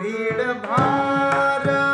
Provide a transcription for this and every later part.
भीड भार माया साक्षी आम्ही नेणो भीड भार माया साक्षी आम्ही नेणो भीड भार माया साक्षी आम्ही नेणो भीड भार माया साक्षी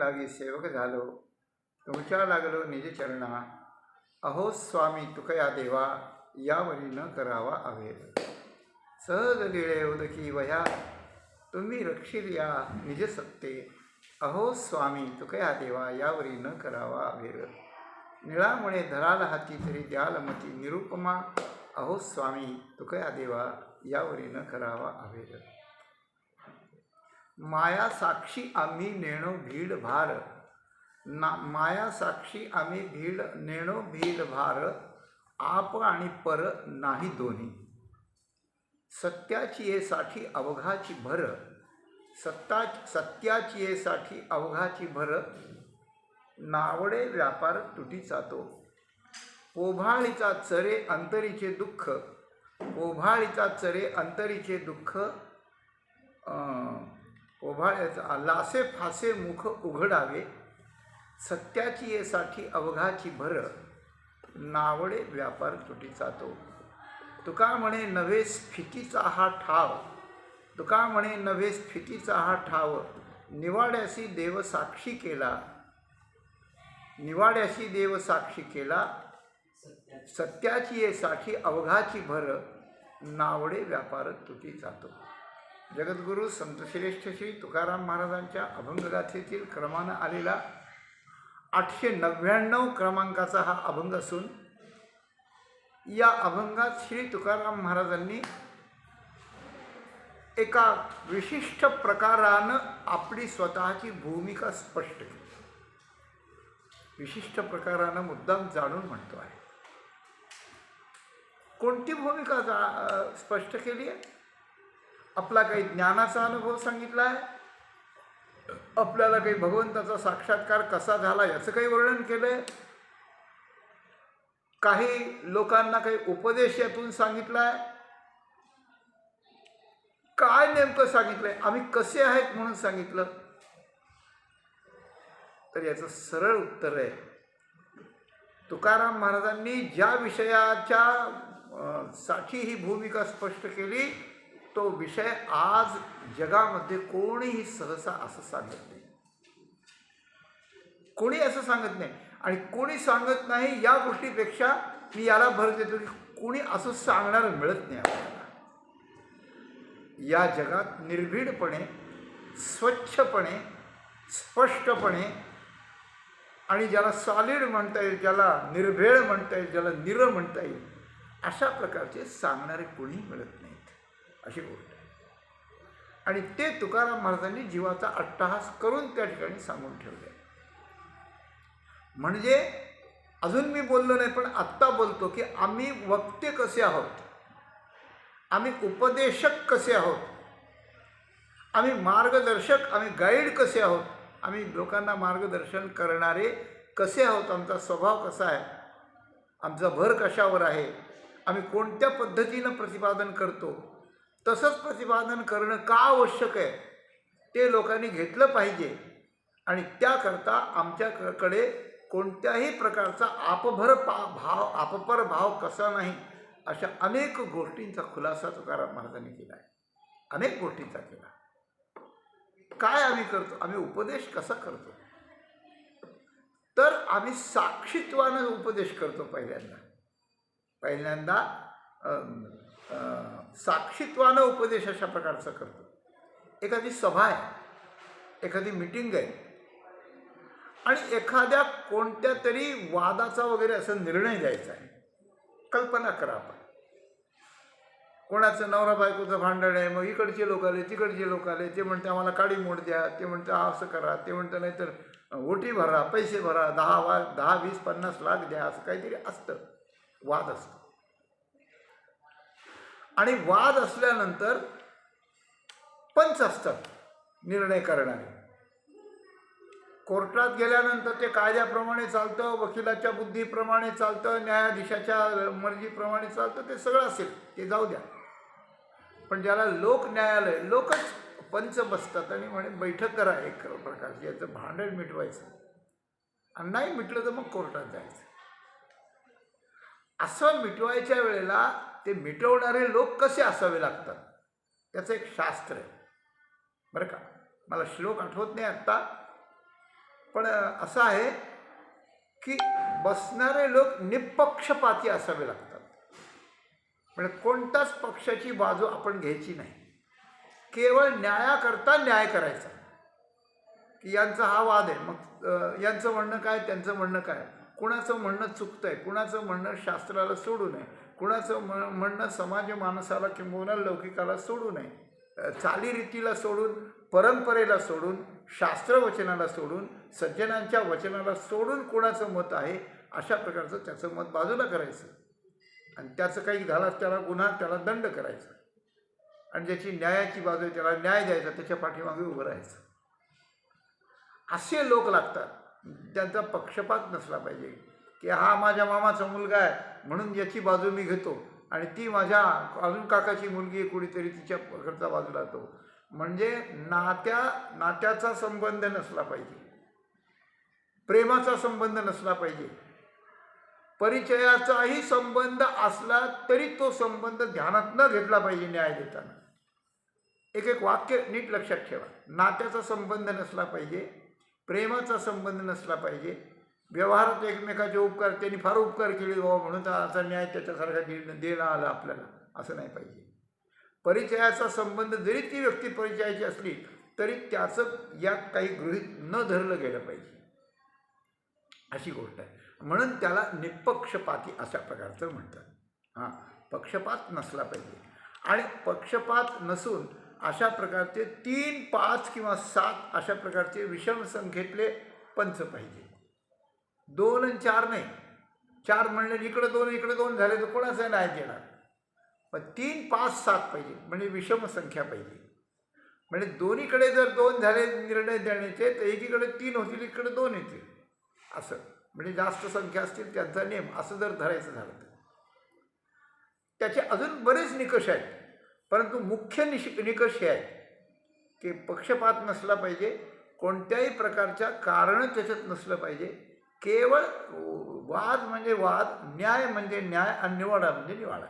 आम्ही सेवक झालो तुमच्या लागलो निज चरणा अहो स्वामी तुकया देवा यावरी न करावा अभेद सहज लीळे उदकी वह्या तुम्ही रक्षील या निज सत्ते अहो स्वामी तुकया देवा यावरी न करावा अभेद निळामुळे धराल हाती तरी द्याल मती निरुपमा अहो स्वामी तुकया देवा यावरी न करावा अभेद माया साक्षी आम्ही नेणो भीड भार माया साक्षी आम्ही भीड नेणो भीड भार आप आणि पर नाही दोन्ही सत्याची ये साठी अवघाची भर सत्याची ये साठी अवघाची भर नावडे व्यापार तुटीचा तो पोभाळीचा चरे अंतरीचे दुःख पोभाळीचा चरे अंतरीचे दुःख ओभाळ्याचा लासे फासे मुख उघडावे सत्याची ये साठी अवघाची भर नावडे व्यापार तुटीचा तो तुका म्हणे नव्हे स्फितीचा हा ठाव तुका म्हणे नव्हे स्फितीचा हा ठाव निवाड्यासी देव साक्षी केला निवाड्यासी देव साक्षी केला सत्याची ये साठी अवघाची भर नावडे व्यापार तुटी जातो जगद्गुरु संतश्रेष्ठ श्री तुकाराम महाराजांच्या अभंगगाथेतील क्रमानं आलेला 899 क्रमांकाचा हा अभंग असून या अभंगात श्री तुकाराम महाराजांनी एका विशिष्ट प्रकारानं आपली स्वतःची भूमिका स्पष्ट केली विशिष्ट प्रकारानं मुद्दाम जाणून म्हणतो आहे कोणती भूमिका स्पष्ट केली आहे आपला काही ज्ञानाचा अनुभव सांगितला आहे आपल्याला काही भगवंताचा साक्षात्कार कसा झाला याचं काही वर्णन केलं आहे काही लोकांना काही उपदेश यातून सांगितलाय, काय नेमकं सांगितलंय, आम्ही कसे आहेत म्हणून सांगितलं? तर याचं सरळ उत्तर आहे, तुकाराम महाराजांनी ज्या विषयाच्या साठी ही भूमिका स्पष्ट केली, तो विषय आज जगामध्ये कोणीही सहसा असं सांगत नाही. कोणी असं सांगत नाही. आणि कोणी सांगत नाही या गोष्टीपेक्षा मी याला भर देतो की कोणी असं सांगणारं मिळत नाही आपल्याला. या जगात निर्भीडपणे, स्वच्छपणे, स्पष्टपणे आणि ज्याला सॉलिड म्हणता येईल, ज्याला निर्भेळ म्हणता येईल, ज्याला निर म्हणता येईल, अशा प्रकारचे सांगणारे कोणी मिळत नाहीत, अशी गोष्ट आहे. आणि ते तुकाराम महाराजांनी जीवाचा अट्टहास करून त्या ठिकाणी सांगून ठेवले. म्हणजे अजून मी बोललो नाही, पण आत्ता बोलतो की आम्ही वक्ते कसे आहोत, आम्ही उपदेशक कसे आहोत, आम्ही मार्गदर्शक, आम्ही गाईड कसे आहोत, आम्ही लोकांना मार्गदर्शन करणारे कसे आहोत, आमचा स्वभाव कसा आहे, आमचा भर कशावर आहे, आम्ही कोणत्या पद्धतीनं प्रतिपादन करतो, तसंच प्रतिपादन करणं का आवश्यक आहे ते लोकांनी घेतलं पाहिजे. आणि त्याकरता आमच्याकडे कोणत्याही प्रकारचा आपपर भाव कसा नाही, अशा अनेक गोष्टींचा खुलासा तुकाराम महाराजांनी केला आहे. अनेक गोष्टींचा केला. काय आम्ही करतो, आम्ही उपदेश कसा करतो, तर आम्ही साक्षीत्वानं उपदेश करतो. पहिल्यांदा साक्षीत्वानं उपदेश अशा प्रकारचा करतो. एखादी सभा आहे, एखादी मीटिंग आहे आणि एखाद्या कोणत्या तरी वादाचा वगैरे असा निर्णय द्यायचा आहे. कल्पना करा आपण, कोणाचं नवरा बायकोचं भांडण आहे, मग इकडचे लोक आले, तिकडचे लोक आले, ते म्हणते आम्हाला काडी मोड द्या, ते म्हणते असं करा, ते म्हणतं नाहीतर ओटी भरा, पैसे भरा, 10, 20, 50 लाख द्या, असं काहीतरी असतं. वाद असतो. आणि वाद असल्यानंतर पंच असतात निर्णय करणारे. कोर्टात गेल्यानंतर ते कायद्याप्रमाणे चालतं, वकिलाच्या बुद्धीप्रमाणे चालतं, न्यायाधीशाच्या मर्जीप्रमाणे चालतं, ते सगळं असेल, ते जाऊ द्या. पण ज्याला लोक न्यायालय, लोकच पंच बसतात आणि म्हणे बैठक करा एक प्रकारची, याचं भांडण मिटवायचं, आणि नाही मिटलं तर मग कोर्टात जायचं. असं मिटवायच्या वेळेला ते मिटवणारे लोक कसे असावे लागतात, त्याचं एक शास्त्र आहे बरं का. मला श्लोक आठवत नाही आत्ता, पण असं आहे की बसणारे लोक निपक्षपाती असावे लागतात. म्हणजे कोणत्याच पक्षाची बाजू आपण घ्यायची नाही, केवळ न्यायाकरता न्याय करायचा. की यांचा हा वाद आहे, मग यांचं म्हणणं काय, त्यांचं म्हणणं काय, कुणाचं म्हणणं चुकतं आहे, कुणाचं म्हणणं शास्त्राला सोडू नये, कुणाचं म्हणणं समाज मानसाला किंबहुना लौकिकाला सोडू नये, चालीरीतीला सोडून, परंपरेला सोडून, शास्त्रवचनाला सोडून, सज्जनांच्या वचनाला सोडून कोणाचं मत आहे, अशा प्रकारचं त्याचं मत बाजूला करायचं. आणि त्याचं काही झालं त्याला गुन्हा, त्याला दंड करायचा. आणि ज्याची न्यायाची बाजू आहे त्याला न्याय द्यायचा, त्याच्या पाठीमागे उभं राहायचं. असे लोक लागतात. त्यांचा पक्षपात नसला पाहिजे की हा माझ्या मामाचा मुलगा आहे म्हणून याची बाजू मी घेतो, आणि ती माझ्या अजून काकाची मुलगी आहे कुणीतरी, तिच्या घरचा बाजूला तो. म्हणजे नात्याचा संबंध नसला पाहिजे, प्रेमाचा संबंध नसला पाहिजे, परिचयाचाही संबंध असला तरी तो संबंध ध्यानात न घेतला पाहिजे न्याय देताना. एक वाक्य नीट लक्षात ठेवा. नात्याचा संबंध नसला पाहिजे, प्रेमाचा संबंध नसला पाहिजे, व्यवहारात एकमेकाचे उपकार, त्यांनी फार उपकार केले बाबा म्हणून असा न्याय त्याच्यासारखा देणं आलं आपल्याला, असं नाही पाहिजे. परिचयाचा संबंध जरी ती व्यक्ती परिचयाची असली तरी त्याचं यात काही गृहीत न धरलं गेलं पाहिजे, अशी गोष्ट आहे. म्हणून त्याला निपक्षपाती अशा प्रकारचं म्हणतात. हां, पक्षपात नसला पाहिजे. आणि पक्षपात नसून अशा प्रकारचे 3, 5 किंवा 7 अशा प्रकारचे विषम संख्येतले पंच पाहिजे. 2 आणि 4 नाही. 4 म्हणले इकडं 2 इकडे 2 झाले तर कोणाचं नाही देणार. पण 3, 5, 7 पाहिजे, म्हणजे विषम संख्या पाहिजे. म्हणजे दोन्हीकडे जर 2 झाले निर्णय देण्याचे तर एकीकडे 3 होतील, इकडे 2 येतील, असं. म्हणजे जास्त संख्या असतील त्यांचा नेम असं जर धरायचं झालं तर त्याचे अजून बरेच निकष आहेत. परंतु मुख्य निकष हे आहेत की पक्षपात नसला पाहिजे, कोणत्याही प्रकारच्या कारण त्याच्यात नसलं पाहिजे, केवळ वाद म्हणजे वाद, न्याय म्हणजे न्याय आणि निवाडा म्हणजे निवाडा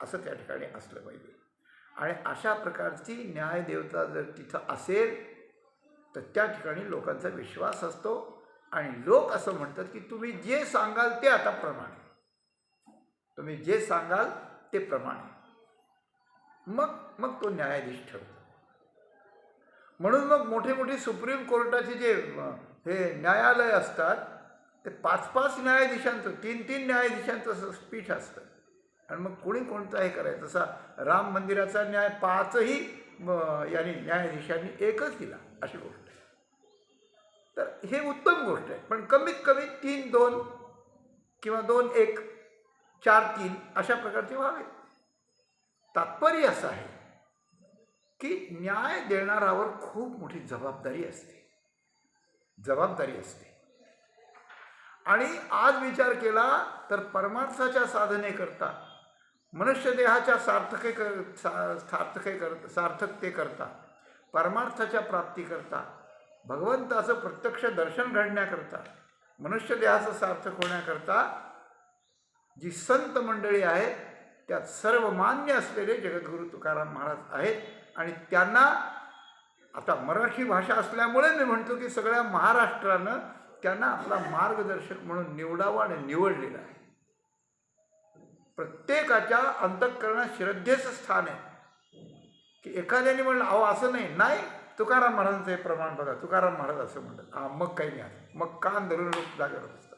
असं त्या ठिकाणी असलं पाहिजे. आणि अशा प्रकारची न्यायदेवता जर तिथं असेल तर त्या ठिकाणी लोकांचा विश्वास असतो आणि लोक असं म्हणतात की तुम्ही जे सांगाल ते आता प्रमाण आहे, तुम्ही जे सांगाल ते प्रमाण आहे. मग मग तो न्यायाधीश ठरतो. म्हणून मग मोठे मोठे सुप्रीम कोर्टाचे जे हे न्यायालय असतात ते 5-5 न्यायाधीशांचं, 3-3 न्यायाधीशांचं पीठ असतं. आणि मग कोणी कोणतं हे करायचं. जसा राम मंदिराचा न्याय 5ही यांनी न्यायाधीशांनी एकच दिला अशी गोष्ट आहे. तर हे उत्तम गोष्ट आहे. पण कमीत कमी 3-2 किंवा 2-1, 4-3 अशा प्रकारचे व्हावे. तात्पर्य असं आहे की न्याय देणाऱ्यावर खूप मोठी जबाबदारी असते. आणि आज विचार केला तर परमार्थाच्या साधनेकरता, मनुष्यदेहाच्या सार्थकतेकरता, परमार्थाच्या प्राप्तीकरता, भगवंताचं प्रत्यक्ष दर्शन घडण्याकरता, मनुष्यदेहाचं सार्थक होण्याकरता जी संत मंडळी आहेत त्यात सर्वमान्य असलेले जगद्गुरू तुकाराम महाराज आहेत. आणि त्यांना आता मराठी भाषा असल्यामुळे मी म्हणतो की सगळ्या महाराष्ट्रानं त्यांना आपला मार्गदर्शक म्हणून निवडावं आणि निवडलेला आहे. प्रत्येकाच्या अंतःकरणात श्रद्धेचं स्थान आहे की एखाद्याने म्हणलं अहो असं नाही, तुकाराम महाराजांचं हे प्रमाण बघा, तुकाराम महाराज असं म्हणतात, मग काही नाही, मग कान धरून लोक जागेवर असतात.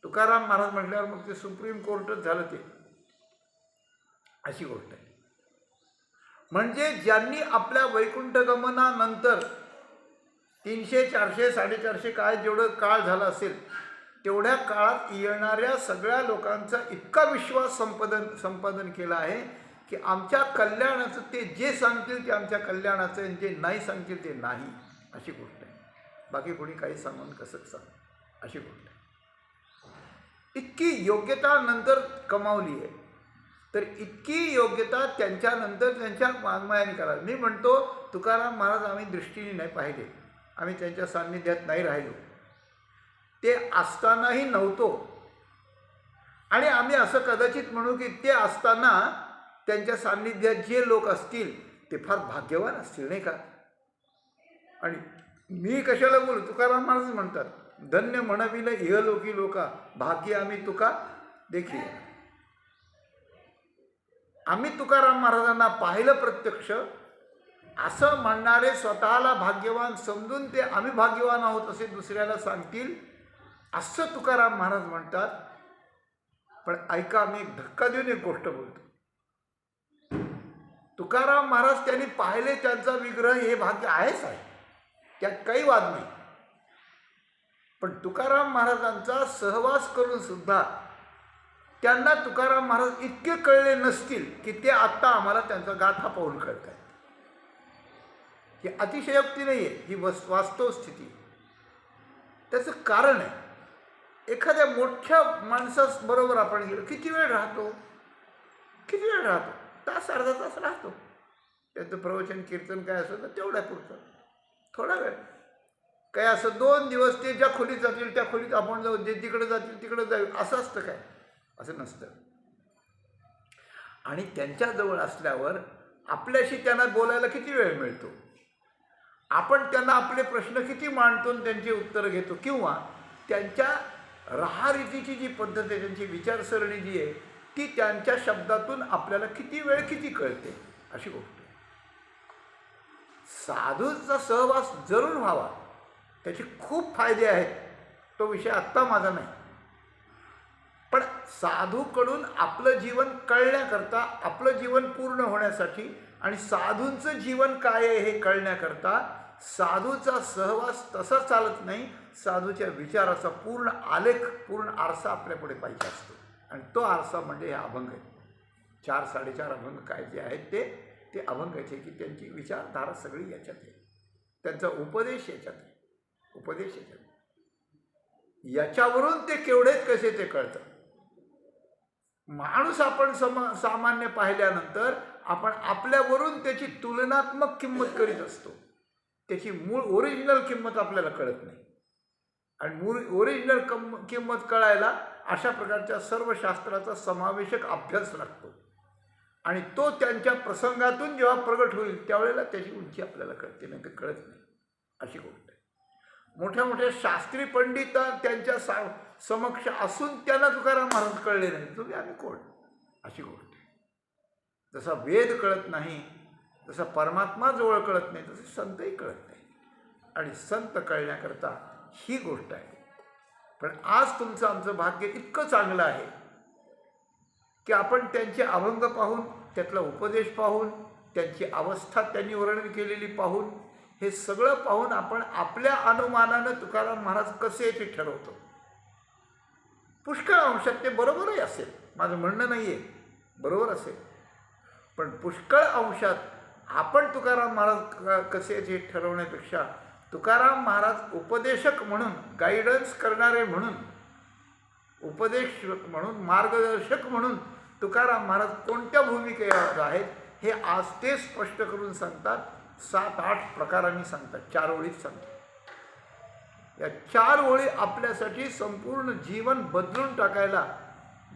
तुकाराम महाराज म्हटल्यावर मग ते सुप्रीम कोर्टच झालं ते, अशी गोष्ट आहे. म्हणजे ज्यांनी आपल्या वैकुंठ गमनानंतर 300, 400, 450 काय जेवढं काळ झाला असेल तेवढ्या काळात येणाऱ्या सगळ्या लोकांचा इतका विश्वास संपादन केला आहे की आमच्या कल्याणाचं ते जे सांगतील ते आमच्या कल्याणाचं, आणि जे नाही सांगतील ते नाही, अशी गोष्ट आहे. बाकी कोणी काही सांगून कसं सांग, अशी गोष्ट आहे. इतकी योग्यता नंतर कमावली आहे. तर इतकी योग्यता त्यांच्यानंतर त्यांच्या वाङ्मयाने करावी. मी म्हणतो तुकाराम महाराज आम्ही दृष्टीने नाही पाहिले, आम्ही त्यांच्या सान्निध्यात नाही राहिलो, ते असतानाही नव्हतो. आणि आम्ही असं कदाचित म्हणू की ते असताना त्यांच्या सान्निध्यात जे लोक असतील ते फार भाग्यवान असतील, नाही का. आणि मी कशाला बोलू, तुकाराम महाराज म्हणतात धन्य म्हणविल इहलोकी लोका, भाग्य आम्ही तुका देखील. आम्ही तुकाराम महाराजांना पाहिलं प्रत्यक्ष, असं म्हणणारे स्वतःला भाग्यवान समजून ते आम्ही भाग्यवान आहोत असे दुसऱ्याला सांगतील, असं तुकाराम महाराज म्हणतात. पण ऐका, मी एक धक्का देऊन एक गोष्ट बोलतो. तुकाराम महाराज त्यांनी पाहिले, त्यांचा विग्रह हे भाग्य आहेच आहे, त्यात काही वाद नाही. पण तुकाराम महाराजांचा सहवास करून सुद्धा त्यांना तुकाराम महाराज इतके कळले नसतील की ते आत्ता आम्हाला त्यांचा गाथा पाहून कळत आहेत. ही अतिशयोक्ती नाही आहे, ही वास्तव स्थिती. त्याचं कारण आहे, एखाद्या मोठ्या माणसाबरोबर आपण गेलो, किती वेळ राहतो, तास अर्धा तास राहतो. त्याचं प्रवचन कीर्तन काय असं तर तेवढ्या पुरतं थोडा वेळ. काय असं 2 दिवस ते ज्या खोलीत जातील त्या खोलीत आपण जाऊ, जे तिकडे जातील तिकडे जाऊ, असं असतं काय? असं नसतं. आणि त्यांच्याजवळ असल्यावर आपल्याशी त्यांना बोलायला किती वेळ मिळतो, आपण त्यांना आपले प्रश्न किती मांडतो, त्यांची उत्तरं घेतो, किंवा त्यांच्या राहारीतीची जी पद्धत आहे, त्यांची विचारसरणी जी आहे ती त्यांच्या शब्दातून आपल्याला किती वेळ किती कळते, अशी गोष्ट आहे. साधूचा सहवास जरूर व्हावा, त्याचे खूप फायदे आहेत, तो विषय आत्ता माझा नाही. पण साधूकडून आपलं जीवन कळण्याकरता, आपलं जीवन पूर्ण होण्यासाठी आणि साधूंचं जीवन काय आहे हे कळण्याकरता साधूचा सहवास तसा चालत नाही. साधूच्या विचाराचा पूर्ण आलेख, पूर्ण आरसा आपल्यापुढे पाहिजे असतो. आणि तो आरसा म्हणजे हे अभंग आहे. 4-4.5 अभंग काय जे आहेत ते अभंगाचे, की त्यांची विचारधारा सगळी याच्यात आहे, त्यांचा उपदेश याच्यात आहे, याच्यावरून ते केवढेच कसे ते कळतं. माणूस आपण सामान्य पाहिल्यानंतर आपण आपल्यावरून त्याची तुलनात्मक किंमत करीत असतो. त्याची मूळ ओरिजिनल किंमत आपल्याला कळत नाही. आणि मूळ ओरिजिनल किंमत कळायला अशा प्रकारच्या सर्व शास्त्राचा समावेशक अभ्यास लागतो. आणि तो त्यांच्या प्रसंगातून जेव्हा प्रगट होईल त्यावेळेला त्याची उंची आपल्याला कळते, नाही तर कळत नाही. अशी गोष्ट आहे. मोठ्या मोठ्या शास्त्री पंडित त्यांच्या समक्ष असून त्यांना तुकाराम महाराज कळले नाही. तुम्ही आम्ही कोण? अशी गोष्ट आहे. जसा वेद कळत नाही, जसा परमात्मा जवळ कळत नाही, तसे संतही कळत नाही. आणि संत कळण्याकरता ही गोष्ट आहे. पण आज तुमचं आमचं भाग्य इतकं चांगलं आहे की आपण त्यांचे अभंग पाहून, त्यातला उपदेश पाहून, त्यांची अवस्था त्यांनी वर्णन केलेली पाहून, हे सगळं पाहून आपण आपल्या अनुमानानं तुकाराम महाराज कसे ते ठरवतो. पुष्कळ अंशात ते बरोबरही असेल, माझं म्हणणं नाही आहे, बरोबर असेल. पण पुष्कळ अंशात आपण तुकाराम महाराज कसे ते ठरवण्यापेक्षा तुकाराम महाराज उपदेशक म्हणून, गायडन्स करणारे म्हणून, उपदेशक म्हणून, मार्गदर्शक म्हणून तुकाराम महाराज कोणत्या भूमिकेवर आहेत हे आज ते स्पष्ट करून सांगतात. 7-8 प्रकारांनी सांगतात, 4 ओळीत सांगतात. या 4 ओळी आपल्यासाठी संपूर्ण जीवन बदलून टाकायला,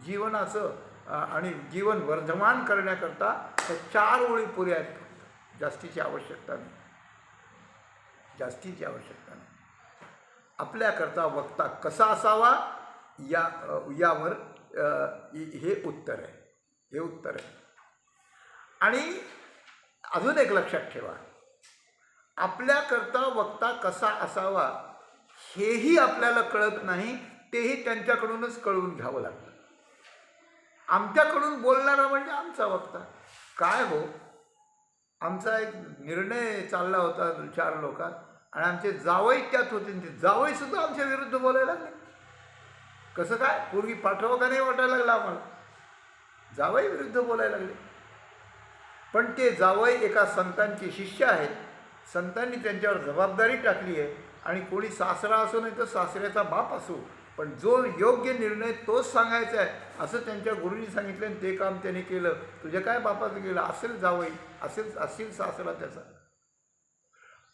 जीवनाचं आणि जीवन वर्धमान करण्याकरता त्या 4 ओळी पुऱ्या आहेत. जास्तीची आवश्यकता नाही, जास्तीची आवश्यकता नाही. आपल्याकरता वक्ता कसा असावा यावर हे उत्तर आहे, हे उत्तर आहे. आणि अजून एक लक्षात ठेवा, आपल्याकरता वक्ता कसा असावा हेही आपल्याला कळत नाही, तेही त्यांच्याकडूनच कळवून घ्यावं लागतं. आमच्याकडून बोलणारा म्हणजे आमचा वक्ता. काय हो, आमचा एक निर्णय चालला होता 4 लोकात आणि आमचे जावई त्यात होते. ते जावईसुद्धा आमच्या विरुद्ध बोलायला लागले. कसं काय? पूर्वी पाठवा का नाही वाटायला लागला आम्हाला, जावई विरुद्ध बोलायला लागले. पण ते जावई एका संतांचे शिष्य आहेत. संतांनी त्यांच्यावर जबाबदारी टाकली आहे. आणि कोणी सासरा असो नाही तर सासऱ्याचा बाप असो, पण जो योग्य निर्णय तोच सांगायचा आहे असं त्यांच्या गुरुंनी सांगितलं आणि ते काम त्याने केलं. तुझ्या काय बापाचं केलं? असेल जावई, असेल सासरा त्याचा.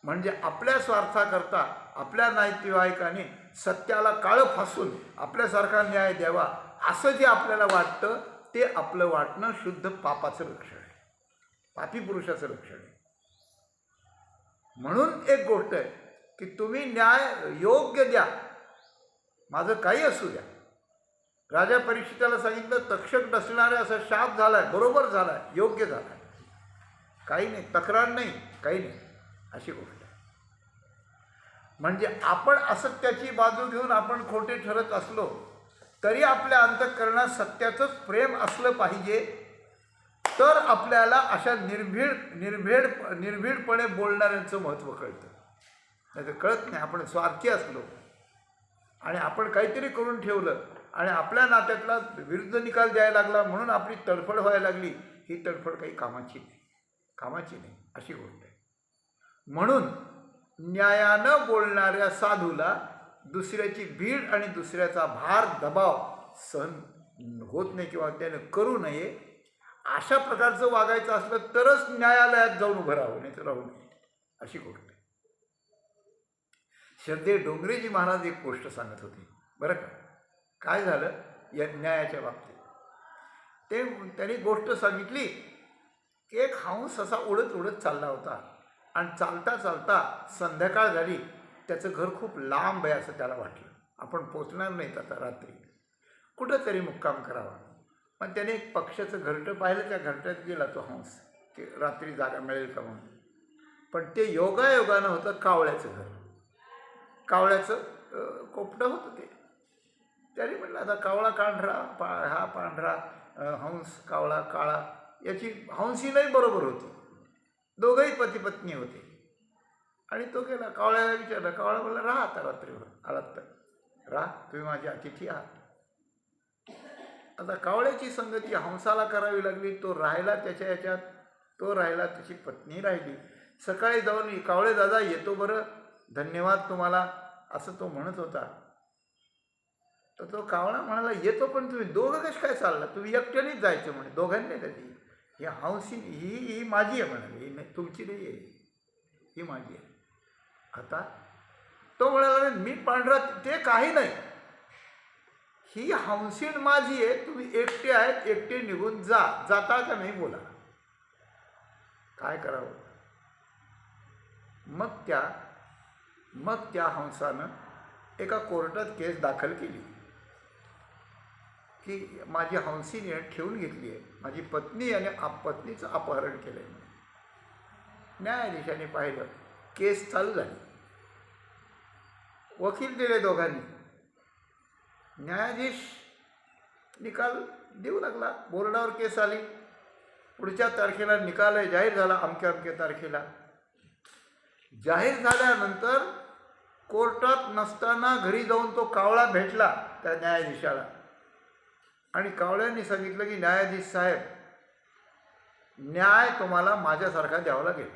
म्हणजे आपल्या स्वार्थाकरता आपल्या नातेवाईकाने सत्याला काळं फासून आपल्यासारखा न्याय द्यावा असं जे आपल्याला वाटतं ते आपलं वाटणं शुद्ध पापाचं लक्षण आहे, पापी पुरुषाचं लक्षण आहे. म्हणून एक गोष्ट आहे की तुम्ही न्याय योग्य द्या, माझं काही असू द्या. राजा परीक्षिताला सांगितलं तक्षक डसणारे असा शाप झालाय, बरोबर झालाय, योग्य झालाय, काही नाही, तक्रार नाही, काही नाही, अशी गोष्ट आहे. म्हणजे आपण असत्याची बाजू घेऊन आपण खोटे ठरत असलो तरी आपल्या अंतःकरणात सत्याचंच प्रेम असलं पाहिजे, तर आपल्याला अशा निर्भीडपणे बोलणाऱ्यांचं महत्त्व कळतं. नाही तर कळत नाही. आपण स्वार्थी असलो आणि आपण काहीतरी करून ठेवलं आणि आपल्या नात्यातला विरुद्ध निकाल द्यायला लागला म्हणून आपली तडफड व्हायला लागली, ही तडफड काही कामाची नाही, कामाची नाही, अशी गोष्ट आहे. म्हणून न्यायानं बोलणाऱ्या साधूला दुसऱ्याची भीड आणि दुसऱ्याचा भार दबाव सहन होत नाही किंवा त्याने करू नये. अशा प्रकारचं वागायचं असलं तरच न्यायालयात जाऊन उभं राहावं, नाही तर राहू नये, अशी गोष्ट आहे. श्रद्धे डोंगरेजी महाराज एक गोष्ट सांगत होते बरं का. काय झालं या न्यायाच्या बाबतीत, त्यांनी गोष्ट सांगितली की एक हंस असा उडत उडत चालला होता आणि चालता चालता संध्याकाळ झाली. त्याचं घर खूप लांब आहे असं त्याला वाटलं. आपण पोचणार नाहीत आता रात्री, कुठंतरी मुक्काम करावा. पण त्याने एक पक्ष्याचं घरटं पाहिलं. त्या घरट्यात गेला तो हंस की रात्री जागा मिळेल का म्हणून. पण ते योगायोगानं होतं कावळ्याचं घर, कावळ्याचं कोपटं होतं ते. त्याने म्हटलं आता कावळा कांढरा, हा पांढरा, हंस कावळा काळा, याची हंसी नाही बरोबर होती. दोघंही पती पत्नी होते. आणि तो गेला कावळ्याला विचारलं. कावळा बोलला राहा आता रात्रीवर, आलात तर राहा, तुम्ही माझे अतिथी आहात. आता कावळ्याची संगती हंसाला करावी लागली. तो राहिला त्याच्या ह्याच्यात, तो राहिला, त्याची पत्नी राहिली. सकाळी जाऊन कावळे दादा येतो बरं, धन्यवाद तुम्हाला, असं तो म्हणत होता. तर तो कावळा म्हणाला, येतो, पण तुम्ही दोघं कसे काय चालला? तुम्ही एकट्यानेच जायचं म्हणे, दोघांनी नाही कधी. ही हंसी ही माझी आहे म्हणाली, ही नाही, तुमची नाही आहे, ही माझी आहे. आता तो म्हणाला, मी पांढरा, ते काही नाही, ही हंसीन माझी आहे, तुम्ही एकटे आहेत, एकटे निघून जा. जाता का नाही बोला. काय करावं? मग त्या हंसानं एका कोर्टात केस दाखल केली की माझी हंसीने ठेवून घेतली आहे, माझी पत्नी आणि पत्नीचं अपहरण केलं आहे. न्यायाधीशाने पाहिलं, केस चालू झाली, वकील दिले दोघांनी. न्यायाधीश निकाल देऊ लागला, बोर्डावर केस आली, पुढच्या तारखेला निकाल जाहीर झाला, अमक्या तारखेला. जाहीर झाल्यानंतर कोर्टात नसताना घरी जाऊन तो कावळा भेटला त्या न्यायाधीशाला आणि कावळ्यांनी सांगितलं की न्यायाधीश साहेब, न्याय तुम्हाला माझ्यासारखा द्यावा लागेल.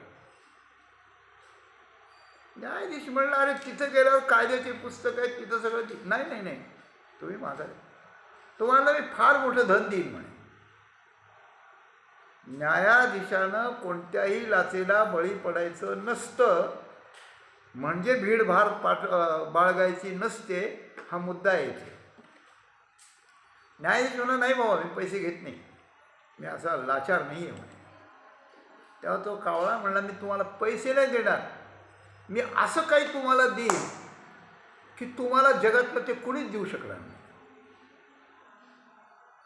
न्यायाधीश म्हणला, अरे तिथं गेल्यावर कायद्याचे पुस्तक आहे, तिथं सगळं. नाही, तुम्ही माझा, तुम्हाला मी फार मोठं धन देईन म्हणे. न्यायाधीशानं कोणत्याही लाचेला बळी पडायचं नसतं, म्हणजे भीडभाड बाळगायची नसते, हा मुद्दा यायचे. न्यायाधीश म्हणा, नाही बाबा, मी पैसे घेत नाही, मी असा लाचार नाही आहे म्हणे. तेव्हा तो कावळा म्हणला, मी तुम्हाला पैसे नाही देणार, मी असं काही तुम्हाला देईन की तुम्हाला जगातलं ते कुणीच देऊ शकणार नाही.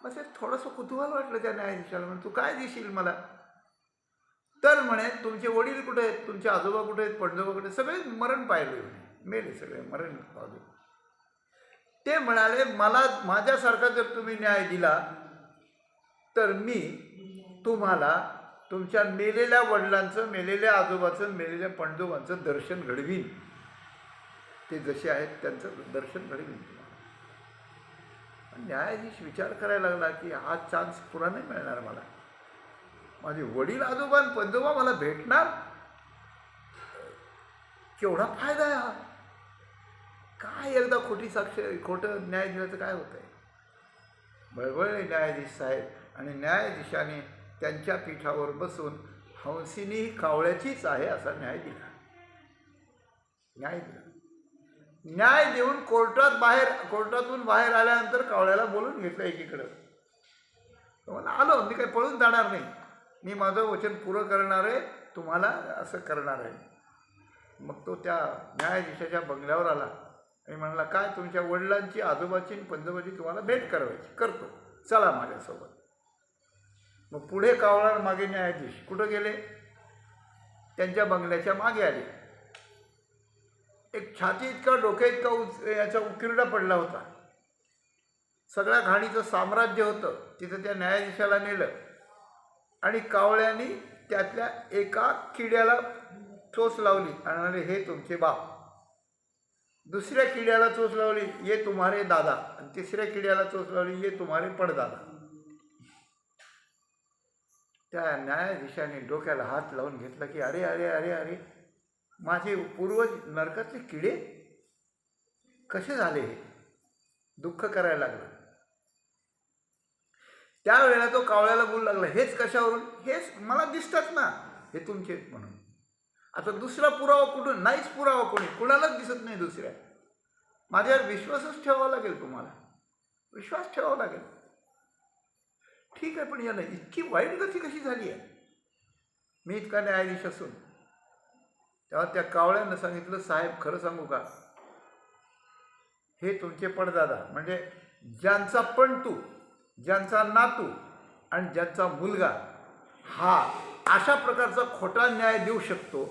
बस थोडंसं कुतूहल वाटलं त्या न्यायाधीशाला. म्हणे, तू काय देशील मला? तर म्हणे, तुमचे वडील कुठे आहेत, तुमचे आजोबा कुठे आहेत, पणजोबा कुठे, सगळे मरण पाहिले म्हणे, मेले सगळे, मरण पावले. ते म्हणाले, मला माझ्यासारखा जर तुम्ही न्याय दिला तर मी तुम्हाला तुमच्या मेलेल्या वडिलांचं, मेलेल्या आजोबाचं, मेलेल्या पणजोबांचं दर्शन घडवीन, ते जसे आहेत त्यांचं दर्शन घडवीन तुम्हाला. न्यायाधीश विचार करायला लागला की हा चान्स पुरा नाही मिळणार मला, माझे वडील आजोबा पणजोबा मला भेटणार, केवढा फायदा आहे हा. काय एकदा खोटी साक्ष, खोटं न्याय दिल्याचं काय होत आहे? बळबळले न्यायाधीश साहेब, आणि न्यायाधीशाने त्यांच्या पीठावर बसून हंसिनी ही कावळ्याचीच आहे असा न्याय दिला. न्याय देऊन कोर्टातून बाहेर आल्यानंतर कावळ्याला बोलून घेतलं एकीकडं. मला आलो, मी काही पळून जाणार नाही, मी माझं वचन पुरं करणार आहे, तुम्हाला असं करणार आहे. मग तो त्या न्यायाधीशाच्या बंगल्यावर आला आणि म्हणाला, काय तुमच्या वडिलांची, आजोबाची आणि पणजोबाची तुम्हाला भेट करायची, करतो, चला माझ्यासोबत. मग पुढे कावळा मागे न्यायाधीश कुठं गेले? त्यांच्या बंगल्याच्या मागे आले. एक छाती इतका, डोक्या इतका याचा उकिरडा पडला होता, सगळ्या घाणीचं साम्राज्य होतं. तिथं त्या न्यायाधीशाला नेलं आणि कावळ्यांनी त्यातल्या एका किड्याला चोच लावली आणि म्हणाले, हे तुमचे बाप. दुसऱ्या किड्याला चोच लावली, ये तुम्हारे दादा. आणि तिसऱ्या किड्याला चोच लावली, ये तुम्हारे पडदादा. त्या न्यायाधीशाने डोक्याला हात लावून घेतला की अरे अरे अरे अरे, माझे पूर्वज नरकातले किडे कसे झाले, हे दुःख करायला लागलं. त्यावेळेला तो कावळ्याला बोलू लागला, हेच कशावरून? हेच मला दिसतात ना, हे तुमचे म्हणून. आता दुसरा पुरावा कुठून? नाहीच पुरावा, कुणालाच दिसत नाही दुसऱ्या. माझ्यावर विश्वासच ठेवावा लागेल, तुम्हाला विश्वास ठेवावा लागेल. ठीक आहे, पण याला इतकी वाईट गती कशी झाली आहे? मी इतका न्यायाधीश असून. तेव्हा त्या कावळ्यानं सांगितलं, साहेब खरं सांगू का, हे तुमचे पडदादा, म्हणजे ज्यांचा पणतू, ज्यांचा नातू आणि ज्यांचा मुलगा हा अशा प्रकारचा खोटा न्याय देऊ शकतो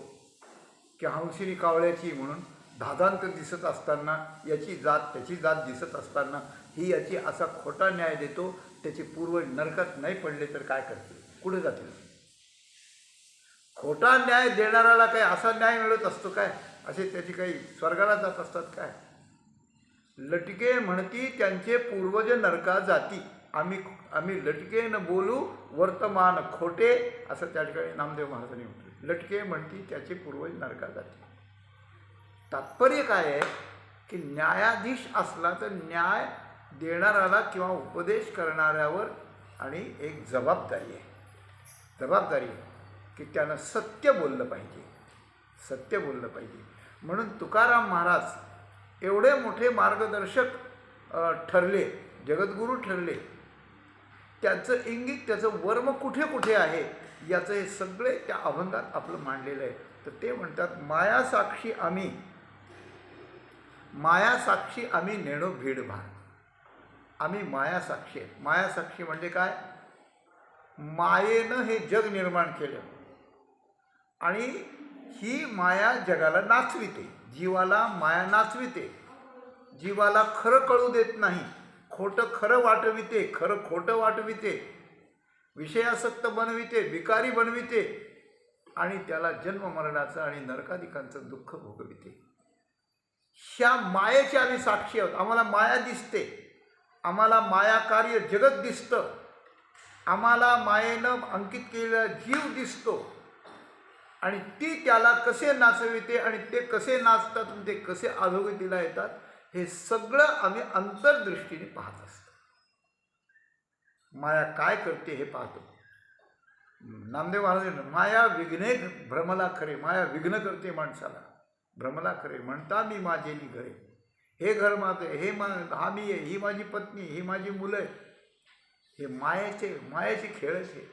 की हंसिनी कावळ्याची म्हणून धादांत दिसत असताना, याची जात त्याची जात दिसत असताना ही याची असा खोटा न्याय देतो, त्याचे पूर्वज नरकात नाही पडले तर काय करतील, कुठे जातील? खोटा न्याय देणाऱ्याला काय असा न्याय मिळत असतो काय? असे त्याची काही स्वर्गाला जात असतात काय? लटके म्हणती त्यांचे पूर्वज नरकात जाती, आम्ही लटके न बोलू वर्तमान खोटे, असं त्या ठिकाणी नामदेव महाराजांनी म्हटलं. लटके म्हणती त्याचे पूर्वज नरकात जाती. तात्पर्य काय आहे की न्यायाधीश असला तर न्याय देणाऱ्याला किंवा उपदेश करणाऱ्यावर आणि एक जबाबदारी आहे. जबाबदारी आहे की त्यानं सत्य बोललं पाहिजे, सत्य बोललं पाहिजे. म्हणून तुकाराम महाराज एवढे मोठे मार्गदर्शक ठरले, जगद्गुरू ठरले. त्याचं इंगित, त्याचं वर्म कुठे कुठे आहे याचं हे सगळे त्या अभंगात आपलं मांडलेलं आहे. तर ते म्हणतात, मायासाक्षी आम्ही नेणो भीड भार. आम्ही मायासाक्षी आहे. मायासाक्षी म्हणजे काय? मायेनं हे जग निर्माण केलं आणि ही माया जगाला नाचविते, जीवाला माया नाचविते, जीवाला खरं कळू देत नाही, खोटं खरं वाटविते, खरं खोटं वाटविते, विषयासक्त बनविते, विकारी बनविते आणि त्याला जन्ममरणाचं आणि नरकादिकांचं दुःख भोगविते. ह्या मायेची आम्ही साक्षी आहोत. आम्हाला माया दिसते, आम्हाला माया कार्य जगत दिसतं, आम्हाला मायेनं अंकित केलेला जीव दिसतो आणि ती त्याला कसे नाचविते आणि ते कसे नाचतात आणि ते कसे अधोगतीला येतात हे सगळं आम्ही अंतर्दृष्टीने पाहत असतो. माया काय करते हे पाहतो. नामदेव महाराज, माया विघ्ने भ्रमला खरे. माया विघ्न करते माणसाला, भ्रमला खरे म्हणता मी माझेनी घरे. हे घर माझे, हे हा मी आहे, ही माझी पत्नी, ही माझी मुलं आहे. हे मायाचे खेळच आहे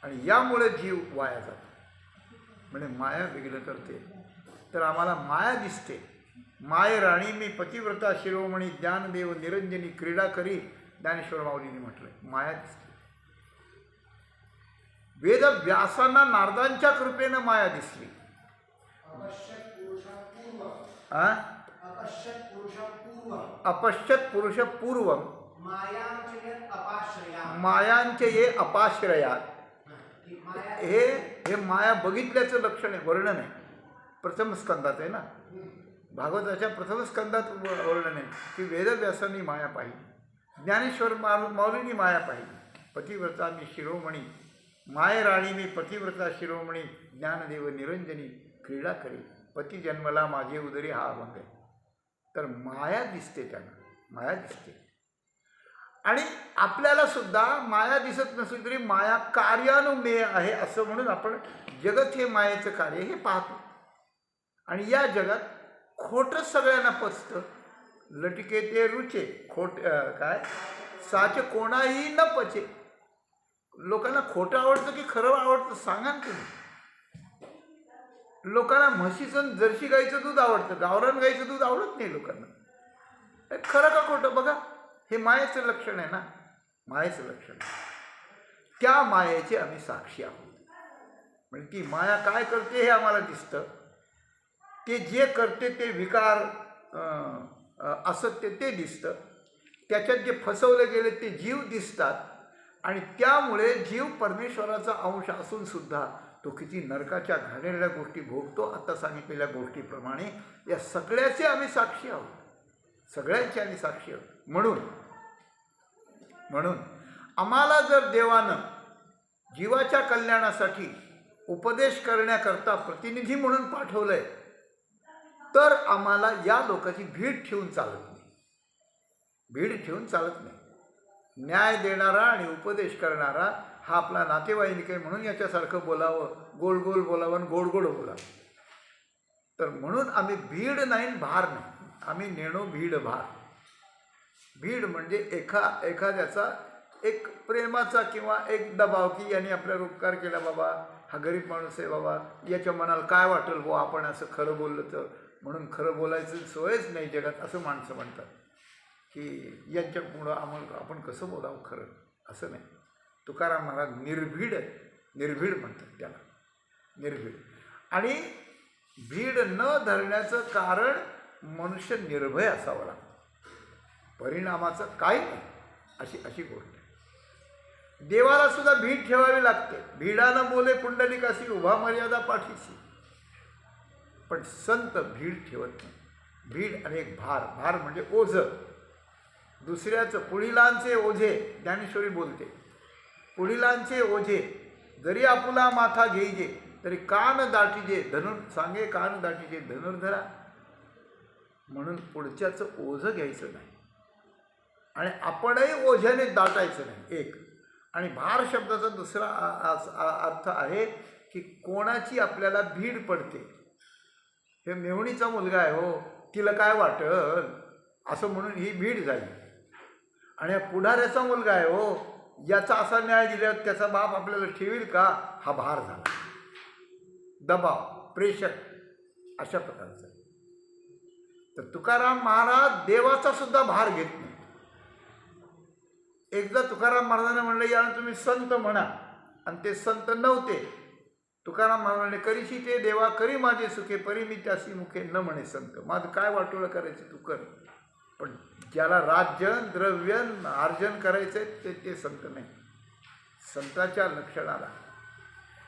आणि यामुळे जीव वाया जातो. म्हणजे माया विघ्न करते. तर आम्हाला माया दिसते. माय राणी मी पतिव्रता शिरोमणी ज्ञानदेव निरंजनी क्रीडा करी, ज्ञानेश्वर माऊलींनी म्हटलंय. माया दिसते. वेद व्यासांना नारदांच्या कृपेनं माया दिसली. अपश्यत पुरुष पूर्व मायांचे ये अपाश्रयात. हे माया बघितल्याचं लक्षण आहे, वर्णन आहे. प्रथम स्कंदात आहे ना, भागवताच्या प्रथम स्कंदात वर्णन आहे की वेदव्यासांनी माया पाहिली, ज्ञानेश्वर माऊलींनी माया पाहिली. पतिव्रता मी शिरोमणी, माय राणी मी पतिव्रता शिरोमणी, ज्ञानदेव निरंजनी क्रीडा करी, पती जन्मला माझे उदरी. हा अभंग आहे. तर माया दिसते, त्यांना माया दिसते. आणि आपल्याला सुद्धा माया दिसत नसली तरी माया कार्यानुमेय आहे असं म्हणून आपण जगत हे मायेचं कार्य हे पाहतो. आणि या जगात खोटं सगळ्यांना पचतं. लटके ते रुचे, काय साच कोणाही न पचे. लोकांना खोटं आवडतं की खरं आवडतं सांगा ना तुम्ही. लोकांना म्हशीचं जर्सी गाईचं दूध आवडतं, गावरान गाईचं दूध आवडत नाही लोकांना. खरं का खोटं बघा. हे मायेचं लक्षण आहे ना, मायेचं लक्षण. त्या मायेचे आम्ही साक्षी आहोत. म्हणजे ती माया काय करते हे आम्हाला दिसतं. ते जे करते ते विकार असत्य ते दिसतं. त्याच्यात जे फसवले गेले ते जीव दिसतात. आणि त्यामुळे जीव परमेश्वराचा अंश असून सुद्धा तो किती नरकाच्या घाणेरड्या गोष्टी भोगतो. आता सांगितलेल्या गोष्टीप्रमाणे या सगळ्याचे आम्ही साक्षी आहोत, सगळ्यांचे आम्ही साक्षी आहोत. म्हणून आम्हाला जर देवानं जीवाच्या कल्याणासाठी उपदेश करण्याकरता प्रतिनिधी म्हणून पाठवलंय तर आम्हाला या लोकांची भीड ठेवून चालत नाही. भीड ठेवून चालत नाही. न्याय देणारा आणि उपदेश करणारा हा आपला नातेवाईक आहे म्हणून याच्यासारखं बोलावं, गोड गोड बोलावं आणि गोड गोड बोलावं. तर म्हणून आम्ही भीड नाही, भार नाही. आम्ही नेणो भीड भार. भीड म्हणजे एखाद्याचा एक प्रेमाचा किंवा एक दबाव की याने आपल्याला उपकार केला, बाबा हा गरीब माणूस आहे, बाबा याच्या मनाला काय वाटेल बुवा आपण असं खरं बोललं तर, म्हणून खरं बोलायचं सोयच नाही जगात असं माणसं म्हणतात की यांच्यामुळं आम्हाला आपण कसं बोलावं खरं. असं नाही. तुकाराम महाराज निर्भीड आहे, निर्भीड म्हणतात त्याला, निर्भीड. आणि भीड न धरण्याचं कारण मनुष्य निर्भय असावं लागतं. परिणामाचं काही नाही अशी गोष्ट आहे. देवाला सुद्धा भीड ठेवावी लागते. भीडानं बोले पुंडलिकासी, उभा मर्यादा पाठीशी. पण संत भीड ठेवत नाही. भीड आणि एक भार. भार म्हणजे ओझं. दुसऱ्याचं पुढिलांचे ओझे ज्ञानेश्वरी बोलते. पुढिलांचे ओझे जरी आपुला माथा घेईजे तरी कान दाटीजे सांगे कान दाटीजे धनुर्धरा. म्हणून पुढच्याचं ओझं घ्यायचं नाही. आणि आपणही ओझ्याने दाटायचं नाही एक. आणि भार शब्दाचा दुसरा अर्थ आहे की कोणाची आपल्याला भीड पडते. हे मेहुणीचा मुलगा आहे हो, तिला काय वाटल असं म्हणून ही भीड झाली. आणि पुढाऱ्याचा मुलगा आहे हो, याचा असा न्याय दिल्यावर त्याचा बाप आपल्याला ठेवील का, हा भार झाला. दबाव, प्रेशर अशा प्रकारचा. तर तुकाराम महाराज देवाचा सुद्धा भार घेत नाही. एकदा तुकाराम महाराजांना म्हणलं यानं तुम्ही संत म्हणा, आणि ते संत नव्हते. तुकाराम महाराजांनी करीशी ते देवा करी माझे सुखे, परी मी त्यासी मुखे न म्हणे संत. माझं काय वाटोळं करायचं तू कर, पण ज्याला राज्यन द्रव्यन अर्जन करायचंय ते संत नाही. संताच्या लक्षणाला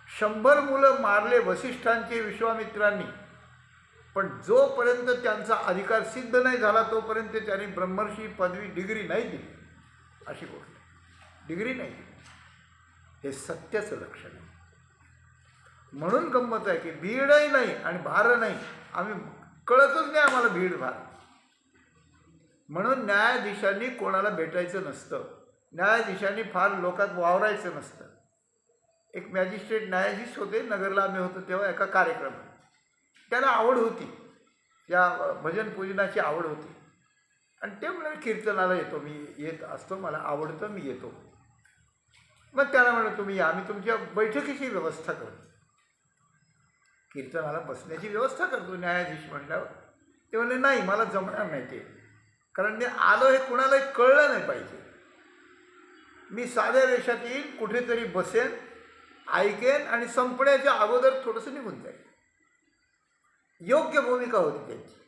100 मुलं मारले वसिष्ठांचे विश्वामित्रांनी, पण जोपर्यंत त्यांचा अधिकार सिद्ध नाही झाला तोपर्यंत त्यांनी ब्रह्मर्षी पदवी डिग्री नाही दिली. अशी गोष्ट, डिग्री नाही दिली. हे सत्याचं लक्षण आहे. म्हणून गंमत आहे की भीडही नाही आणि भार नाही. आम्ही कळतच नाही आम्हाला भीड भार. म्हणून न्यायाधीशांनी कोणाला भेटायचं नसतं. न्यायाधीशांनी फार लोकात वावरायचं नसतं. एक मॅजिस्ट्रेट न्यायाधीश होते, नगरला आम्ही होतो तेव्हा एका कार्यक्रमात. त्याला आवड होती, या भजन पूजनाची आवड होती. आणि ते म्हणाले कीर्तनाला येतो, मी येत असतो, मला आवडतं, मी येतो. मग त्याला म्हणलं तुम्ही या, आम्ही तुमच्या बैठकीची व्यवस्था करतो, कीर्तनाला बसण्याची व्यवस्था करतो न्यायाधीश म्हटल्यावर. ते म्हणले नाही मला जमणार नाही ते, कारण मी आलो हे कुणालाही कळलं नाही पाहिजे. मी साध्या वेशात येईन, कुठेतरी बसेन, ऐकेन आणि संपण्याच्या अगोदर थोडंसं निघून जाईल. योग्य भूमिका होती त्यांची.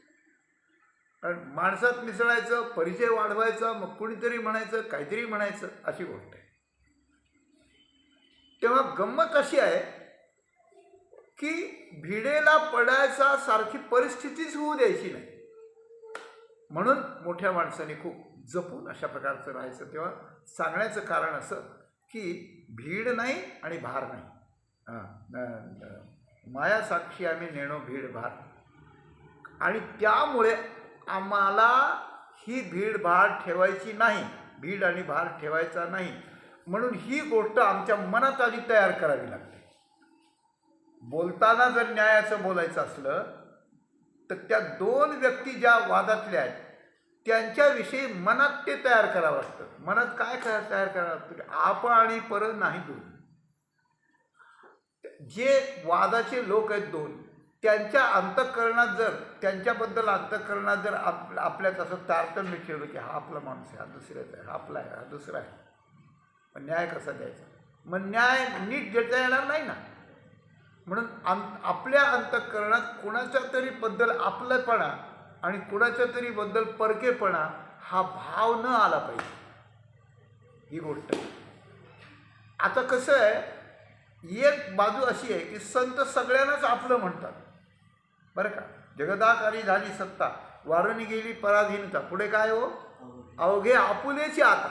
कारण माणसात मिसळायचं, परिचय वाढवायचा, मग कुणीतरी म्हणायचं, काहीतरी म्हणायचं, अशी गोष्ट आहे. तेव्हा गंमत अशी आहे की भिडेला पडायचा सारखी परिस्थितीच होऊ द्यायची नाही. म्हणून मोठ्या माणसाने खूप जपून अशा प्रकारचं राहायचं. तेव्हा सांगण्याचं कारण असं की भीड नाही आणि भार नाही. माया साक्षी आम्ही नेणो भीड भार. आणि त्यामुळे आम्हाला ही भीड भार ठेवायची नाही, भीड आणि भार ठेवायचा नाही. म्हणून ही गोष्ट आमच्या मनात आधी तयार करावी लागते. बोलताना जर न्यायाचं बोलायचं असलं तर त्या 2 व्यक्ती ज्या वादातल्या आहेत त्यांच्याविषयी मनात ते तयार करावं लागतं. मनात काय तयार करावं लागतं, आप आणि पर नाही दोन. जे वादाचे लोक आहेत 2, त्यांच्या अंतःकरणात जर, त्यांच्याबद्दल अंतःकरणात जर आपल्यात असं तारतम्य ठेवलं की हा आपला माणूस आहे, हा दुसऱ्याचा आहे, हा आपला आहे, हा दुसरा आहे, पण न्याय कसा द्यायचा, मग न्याय नीट देता येणार नाही ना. म्हणून आपल्या अंतःकरणात कुणाच्या तरी बद्दल आपलेपणा आणि कुणाच्या तरी बद्दल परकेपणा हा भाव न आला पाहिजे, ही गोष्ट. आता कसं आहे, एक बाजू अशी आहे की संत सगळ्यांनाच आपलं म्हणतात बरं का. जगदाकारी झाली सत्ता, वारुणी गेली पराधीनता, पुढे काय हो, अवघे आपुलेची आता.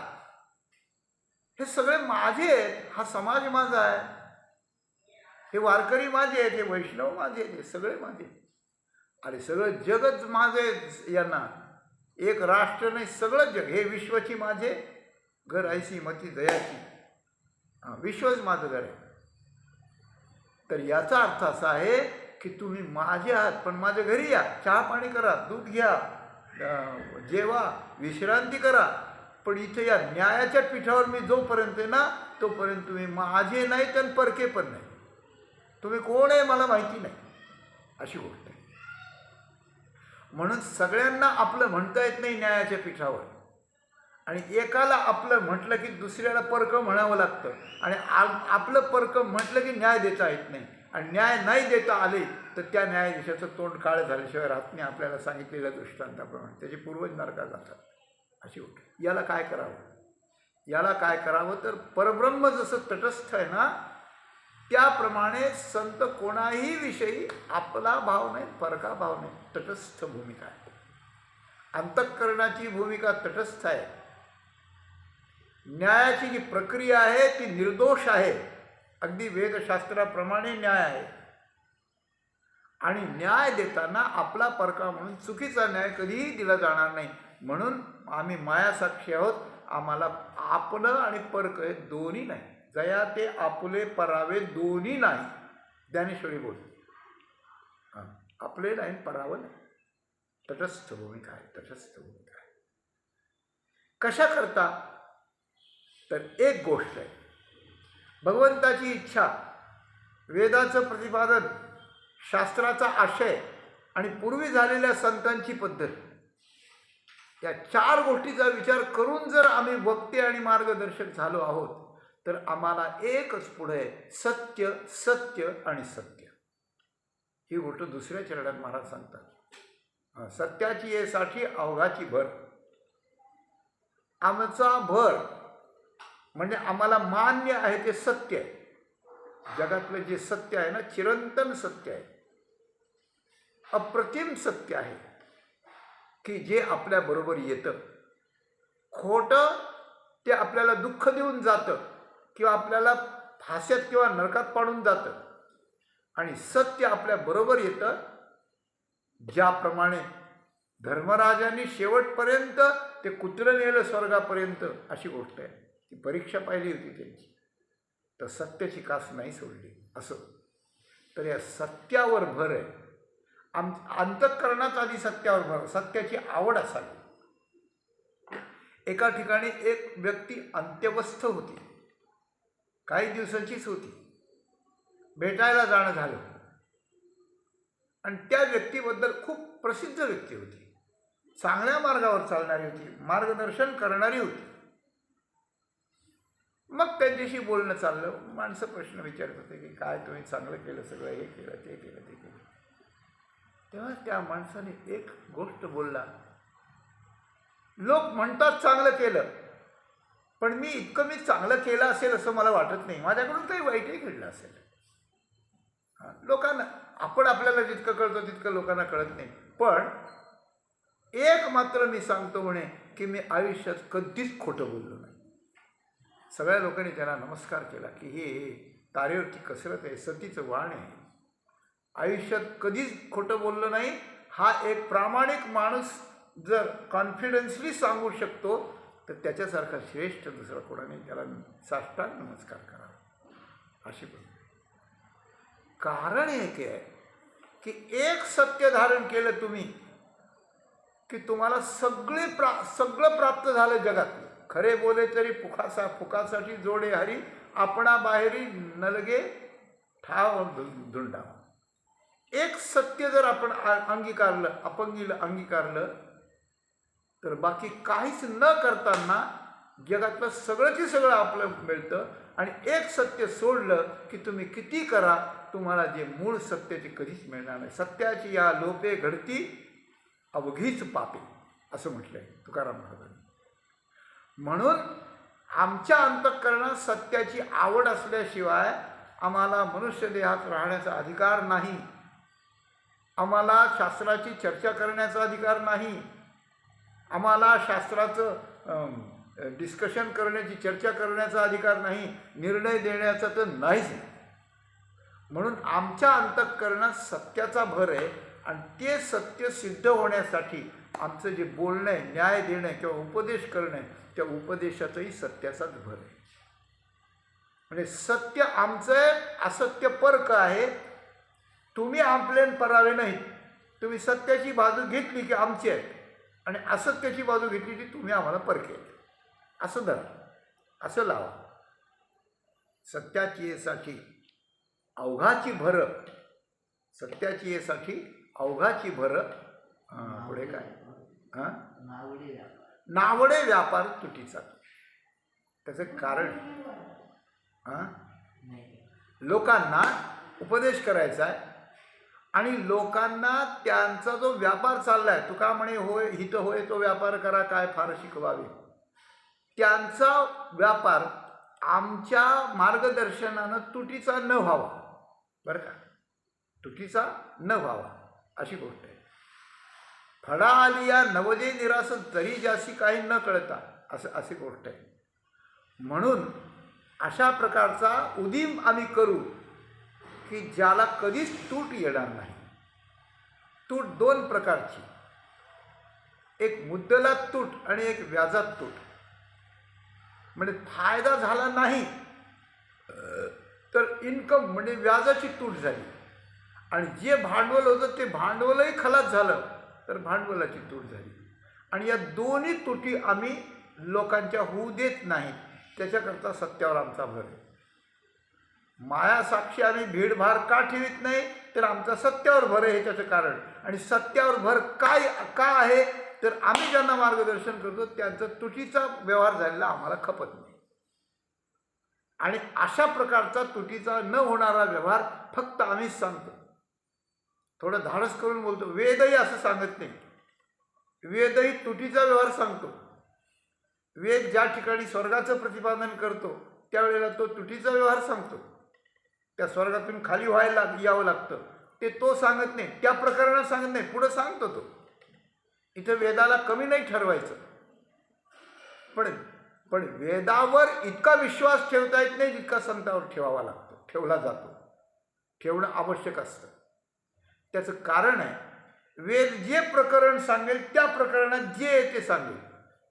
हे सगळे माझे आहेत, हा समाज माझा आहे, हे वारकरी माझे आहेत, हे वैष्णव माझे आहेत, हे सगळे माझे. अरे सगळं जगच माझे यांना, एक राष्ट्र नाही सगळं जग, हे विश्वाची माझे घर ऐसी मती दयाची. विश्वच माझं घर आहे. तर याचा अर्थ असा आहे की तुम्ही माझे आहात, पण माझ्या घरी या, चहा पाणी करा, दूध घ्या, जेवा, विश्रांती करा, पण इथे या न्यायाच्या पीठावर मी जोपर्यंत आहे ना तोपर्यंत तुम्ही माझे नाही तर परके पण नाही. तुम्ही कोण आहे मला माहिती नाही, अशी गोष्ट आहे. म्हणून सगळ्यांना आपलं म्हणता येत नाही न्यायाच्या पीठावर. आणि एकाला आपलं म्हटलं की दुसऱ्याला परक म्हणावं लागतं, आणि आपलं परक म्हटलं की न्याय देता येत नाही. आणि न्याय नाही देता आले तर त्या न्यायाधीशाचं तोंड काळं झाल्याशिवाय राहत नाही. आपल्याला सांगितलेल्या दृष्टांताप्रमाणे त्याचे पूर्वज नरकात जातात, अशी गोष्ट. याला काय करावं, याला काय करावं तर परब्रह्म जसं तटस्थ आहे ना त्याप्रमाणे संत कोणाही विषयी आपला भाव नाही, परका भाव नाही, तटस्थ भूमिका आहे. अंतःकरणाची भूमिका तटस्थ आहे. न्यायाची जी प्रक्रिया आहे ती निर्दोष आहे, अगदी वेदशास्त्राप्रमाणे न्याय आहे. आणि न्याय देताना आपला परका म्हणून चुकीचा न्याय कधीही दिला जाणार नाही. म्हणून आम्ही मायासाक्षी आहोत. आम्हाला आपलं आणि परक हे दोन्ही नाही. जया ते आपुले परावे दोन्ही नाही. ज्ञानेश्वरी बोलते. हां, आपले नाही परावं नाही. तटस्थ भूमिका आहे, तटस्थ भूमिका आहे. कशा करता? तर एक गोष्ट आहे, भगवंताची इच्छा, वेदाचं प्रतिपादन, शास्त्राचा आशय आणि पूर्वी झालेल्या संतांची पद्धत, या 4 गोष्टीचा विचार करून जर आम्ही वक्ते आणि मार्गदर्शक झालो आहोत तर आम्हाला एकच पुढे सत्य, सत्य आणि सत्य. ही गोष्ट दुसऱ्या चरणात महाराज सांगतात. सत्याची येसाठी अवघाची भर. आमचा भर म्हणजे आम्हाला मान्य आहे ते सत्य आहे. जगातलं जे सत्य आहे ना, चिरंतन सत्य आहे, अप्रतिम सत्य आहे की जे आपल्याबरोबर येतं. खोटं ते आपल्याला दुःख देऊन जातं किंवा आपल्याला फास्यात किंवा नरकात पाडून जातं. आणि सत्य आपल्याबरोबर येतं. ज्याप्रमाणे धर्मराजांनी शेवटपर्यंत ते कुत्रं नेलं स्वर्गापर्यंत, अशी गोष्ट आहे. ती परीक्षा पाहिली होती त्यांची, तर सत्याची कास नाही सोडली. असं तर या सत्यावर भर आहे. अंतःकरणात आधी सत्यावर भर, सत्याची आवड असावी. एका ठिकाणी एक व्यक्ती अंत्यवस्थ होती, काही दिवसांचीच होती. भेटायला जाणं झालं आणि त्या व्यक्तीबद्दल खूप प्रसिद्ध व्यक्ती होती, चांगल्या मार्गावर चालणारी होती, मार्गदर्शन करणारी होती. मग त्यांच्याशी बोलणं चाललं. माणसं प्रश्न विचारत होते की काय तुम्ही चांगलं केलं, सगळं हे केलं, ते केलं, ते केलं. तेव्हा त्या माणसाने एक गोष्ट बोलला. लोक म्हणतात चांगलं केलं, पण मी चांगलं केलं असेल असं मला वाटत नाही. माझ्याकडून काही वाईटही घडलं असेल. लोकांना आपल्याला जितकं कळतं तितकं लोकांना कळत नाही. पण एक मात्र मी सांगतो म्हणे की मी आयुष्यात कधीच खोटं बोललो नाही. सगळ्या लोकांनी त्यांना नमस्कार केला की हे तारेवरची कसरत आहे, सतीचं वाण आहे. आयुष्यात कधीच खोटं बोललं नाही. हा एक प्रामाणिक माणूस जर कॉन्फिडन्सली सांगू शकतो तर त्याच्यासारखा श्रेष्ठ दुसरा कोणाने त्याला साष्टांग नमस्कार करावा. अशी पण कारण एक आहे की एक सत्य धारण केलं तुम्ही की तुम्हाला सगळं प्राप्त झालं जगात. खरे बोले तरी फुकासाठी जोडे हरी, आपणा बाहेरी नलगे ठाव धुंडा. एक सत्य जर आपण अंगीकारलं, अपंगीला अंगीकारलं, तर बाकी काहीच न करताना जगातलं सगळंची सगळं आपलं मिळतं. आणि एक सत्य सोडलं की तुम्ही किती करा, तुम्हाला जे मूळ सत्य ते कधीच मिळणार नाही. सत्याची या लोपे घडती अवघीच पापे, असं म्हटलंय तुकाराम महाराजांनी. म्हणून आमच्या अंतःकरणात सत्याची आवड असल्याशिवाय आम्हाला मनुष्य देहात राहण्याचा अधिकार नाही. आम्हाला शास्त्राची चर्चा करण्याचा अधिकार नाही. आम्हाला शास्त्राचं डिस्कशन करण्याची, चर्चा करण्याचा अधिकार नाही. निर्णय देण्याचा तर नाहीच. म्हणून आमच्या अंतःकरणात सत्याचा भर आहे. आणि ते सत्य सिद्ध होण्यासाठी आमचं जे बोलणं आहे, न्याय देणं किंवा उपदेश करणं आहे, त्या उपदेशातही सत्याचाच भर आहे. म्हणजे सत्य आमचं आहे, असत्य परक आहे. तुम्ही आपले परावे नाहीत. तुम्ही सत्याची बाजू घेतली की आमची आहे, आणि असत्याची बाजू घेतली की तुम्ही आम्हाला परके आहेत. असं धरा, असं लावा. सत्याची येसाठी अवघाची भर, सत्याची येसाठी अवघाची भर. पुढे काय? नावडे व्यापार तुटीचा. त्याचं कारण लोकांना उपदेश करायचा आहे आणि लोकांना त्यांचा जो व्यापार चाललाय, तुका म्हणे होय हित होय तो व्यापार करा, काय फार शिकवावे. त्यांचा व्यापार आमच्या मार्गदर्शनानं तुटीचा न व्हावा. बरं का, तुटीचा न व्हावा अशी गोष्ट आहे. फडा आली या नवजे निरासन तरी जास्ती काही न कळता, अशी गोष्ट आहे. म्हणून अशा प्रकारचा उदीम आम्ही करू की ज्याला कधीच तूट येणार नाही. तूट 2 प्रकारची. एक मुद्दलात तूट आणि एक व्याजात तूट. म्हणजे फायदा झाला नाही तर इन्कम म्हणजे व्याजाची तूट झाली, आणि जे भांडवल होतं ते भांडवलही खलास झालं तर भांडवलाची तूट झाली. आणि या दोन्ही तुटी आम्ही लोकांच्या होऊ देत नाही. त्याच्याकरता सत्यावर आमचा भर आहे. माया साक्षी आम्ही भीडभाड का ठेवीत नाही, तर आमचा सत्यावर भर आहे हे त्याचं कारण. आणि सत्यावर भर का आहे, तर आम्ही ज्यांना मार्गदर्शन करतो त्यांचा तुटीचा व्यवहार झालेला आम्हाला खपत नाही. आणि अशा प्रकारचा तुटीचा न होणारा व्यवहार फक्त आम्हीच सांगतो. थोडं धाडस करून बोलतो. वेदही असं सांगत नाही. वेदही तुटीचा व्यवहार सांगतो. वेद ज्या ठिकाणी स्वर्गाचं प्रतिपादन करतो त्यावेळेला तो तुटीचा व्यवहार सांगतो. त्या स्वर्गातून खाली व्हायला यावं लागतं ते तो सांगत नाही, त्या प्रकरणात सांगत नाही, पुढं सांगतो तो. इथं वेदाला कमी नाही ठरवायचं. पण वेदावर इतका विश्वास ठेवता येत नाही जितका संतावर ठेवावा लागतो, ठेवला जातो, ठेवणं आवश्यक असतं. त्याचं कारण आहे, वेद जे प्रकरण सांगेल त्या प्रकरणात जे आहे ते सांगेल.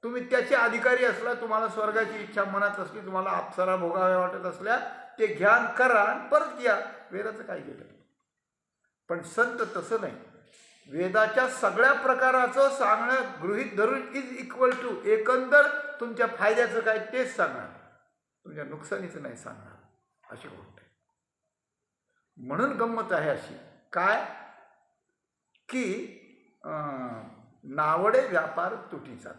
तुम्ही त्याचे अधिकारी असला, तुम्हाला स्वर्गाची इच्छा मनात असली, तुम्हाला अप्सरा भोगाव्या वाटत असल्या, ते ज्ञान करा आणि परत या. वेदाचं काय गेलं. पण संत तसं नाही. वेदाच्या सगळ्या प्रकाराचं सांगणं गृहीत धरून इज इक्वल टू एकंदर तुमच्या फायद्याचं काय तेच सांगणार, तुमच्या नुकसानीचं नाही सांगणार, अशी गोष्ट आहे. म्हणून गंमत आहे अशी काय की नावडे व्यापार तुटीचा.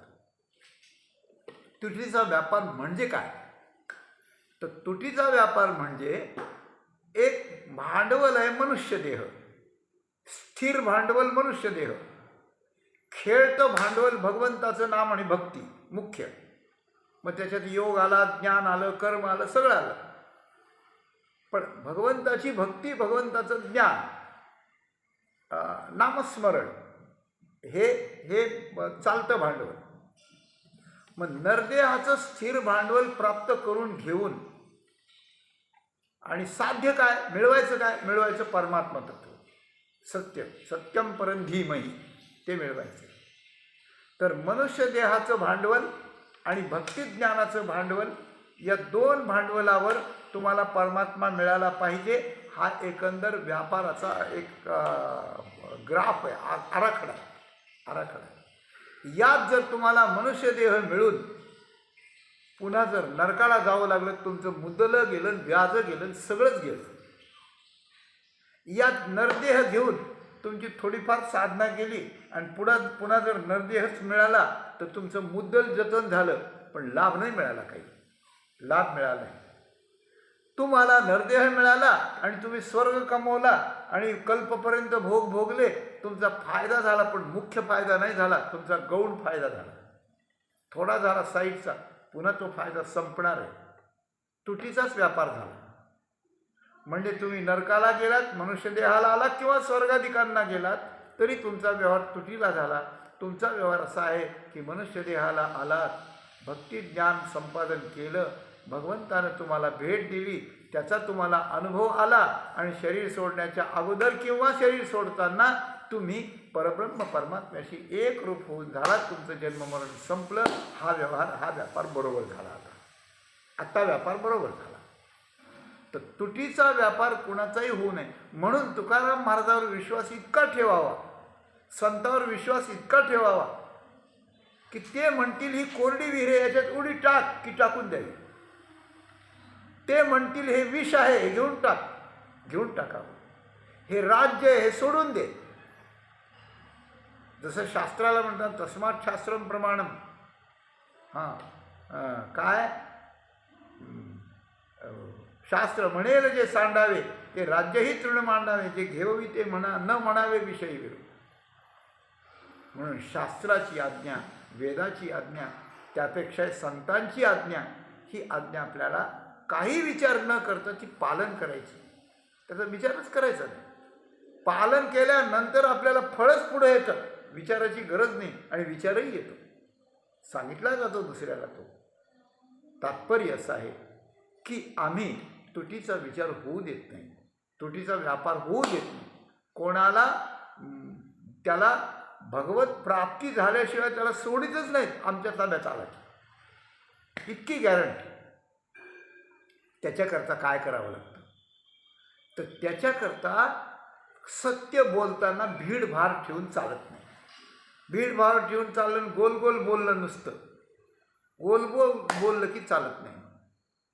तुटीचा व्यापार म्हणजे काय, तर तुटीचा व्यापार म्हणजे एक भांडवल आहे मनुष्यदेह, स्थिर भांडवल मनुष्यदेह, खेळतं भांडवल भगवंताचं नाम आणि भक्ती मुख्य. मग त्याच्यात योग आला, ज्ञान आलं, कर्म आलं, सगळं आलं. पण भगवंताची भक्ती, भगवंताचं ज्ञान, नामस्मरण हे चालतं भांडवल. मग नरदेहाचं स्थिर भांडवल प्राप्त करून घेऊन आणि साध्य काय मिळवायचं, काय मिळवायचं, परमात्मा तत्व, सत्य, सत्यम परं धीमहि, ते मिळवायचं. तर मनुष्य देहाचं भांडवल आणि भक्तिज्ञानाचं भांडवल, या दोन भांडवलावर तुम्हाला परमात्मा मिळाला पाहिजे. हा एकंदर व्यापाराचा एक ग्राफ आहे, आराखडा आहे. यात जर तुम्हाला मनुष्यदेह मिळून पुन्हा जर नरकाला जावं लागलं, तुमचं मुद्दलं गेलं, व्याज गेलं, सगळंच गेलं. यात नरदेह घेऊन तुमची थोडीफार साधना केली आणि पुन्हा जर नरदेहच मिळाला तर तुमचं मुद्दल जतन झालं, पण लाभ नाही मिळाला. काही लाभ मिळाला नाही. तुम्हाला नरदेह मिळाला आणि तुम्ही स्वर्ग कमवला आणि कल्पपर्यंत भोग भोगले, तुमचा फायदा झाला, पण मुख्य फायदा नाही झाला, तुमचा गौण फायदा झाला, थोडा झाला साईडचा, पुन्हा तो फायदा संपणार आहे. तुटीचाच व्यापार झाला. म्हणजे तुम्ही नरकाला गेलात, मनुष्यदेहाला आलात किंवा स्वर्गाधिकांना गेलात, तरी तुमचा व्यवहार तुटीला झाला. तुमचा व्यवहार असा आहे की मनुष्यदेहाला आलात, भक्ती ज्ञान संपादन केलं, भगवंतानं तुम्हाला भेट दिली, त्याचा तुम्हाला अनुभव आला, आणि शरीर सोडण्याच्या अगोदर किंवा शरीर सोडताना तुम्ही परब्रह्म परमात्म्याशी एकरूप होऊन झाला, तुमचं जन्ममरण संपलं. हा व्यापार बरोबर झाला. आता व्यापार बरोबर झाला. तर तुटीचा व्यापार कुणाचाही होऊ नये म्हणून तुकाराम महाराजांवर विश्वास इतका ठेवावा, संतांवर विश्वास इतका ठेवावा की ते म्हणतील ही कोरडी विहीर आहे, याच्यात उडी टाक की टाकून द्यावी. ते म्हणतील हे विष आहे, हे घेऊन टाकावं. हे राज्य आहे, हे सोडून दे. जसं शास्त्राला म्हणतात तस्मात् शास्त्रम प्रमाणम. काय शास्त्र म्हणेल जे सांडावे, ते राज्यही तृण मांडावे, जे घेववी ते न म्हणावे विषयी विरोध. म्हणून शास्त्राची आज्ञा, वेदाची आज्ञा, त्यापेक्षा संतांची आज्ञा, ही आज्ञा आपल्याला काही विचार न करता ती पालन करायची. त्याचा विचारच करायचा नाही. पालन केल्यानंतर आपल्याला फळच पुढे येतं, विचाराची गरज नाही, आणि विचारही येतो, सांगितला जातो दुसऱ्याला. तो तात्पर्य असं आहे की आम्ही तुटीचा विचार होऊ देत नाही, तुटीचा व्यापार होऊ देत नाही. कोणाला त्याला भगवत प्राप्ती झाल्याशिवाय त्याला सोडीतच नाहीत आमच्या ताब्यात आला की, इतकी गॅरंटी. त्याच्याकरता काय करावं लागतं, तर त्याच्याकरता सत्य बोलताना भीडभार ठेवून चालत नाही. भीडभार ठेवून चाललं, गोल गोल बोललं, नुसतं गोल गोल बोललं की चालत नाही.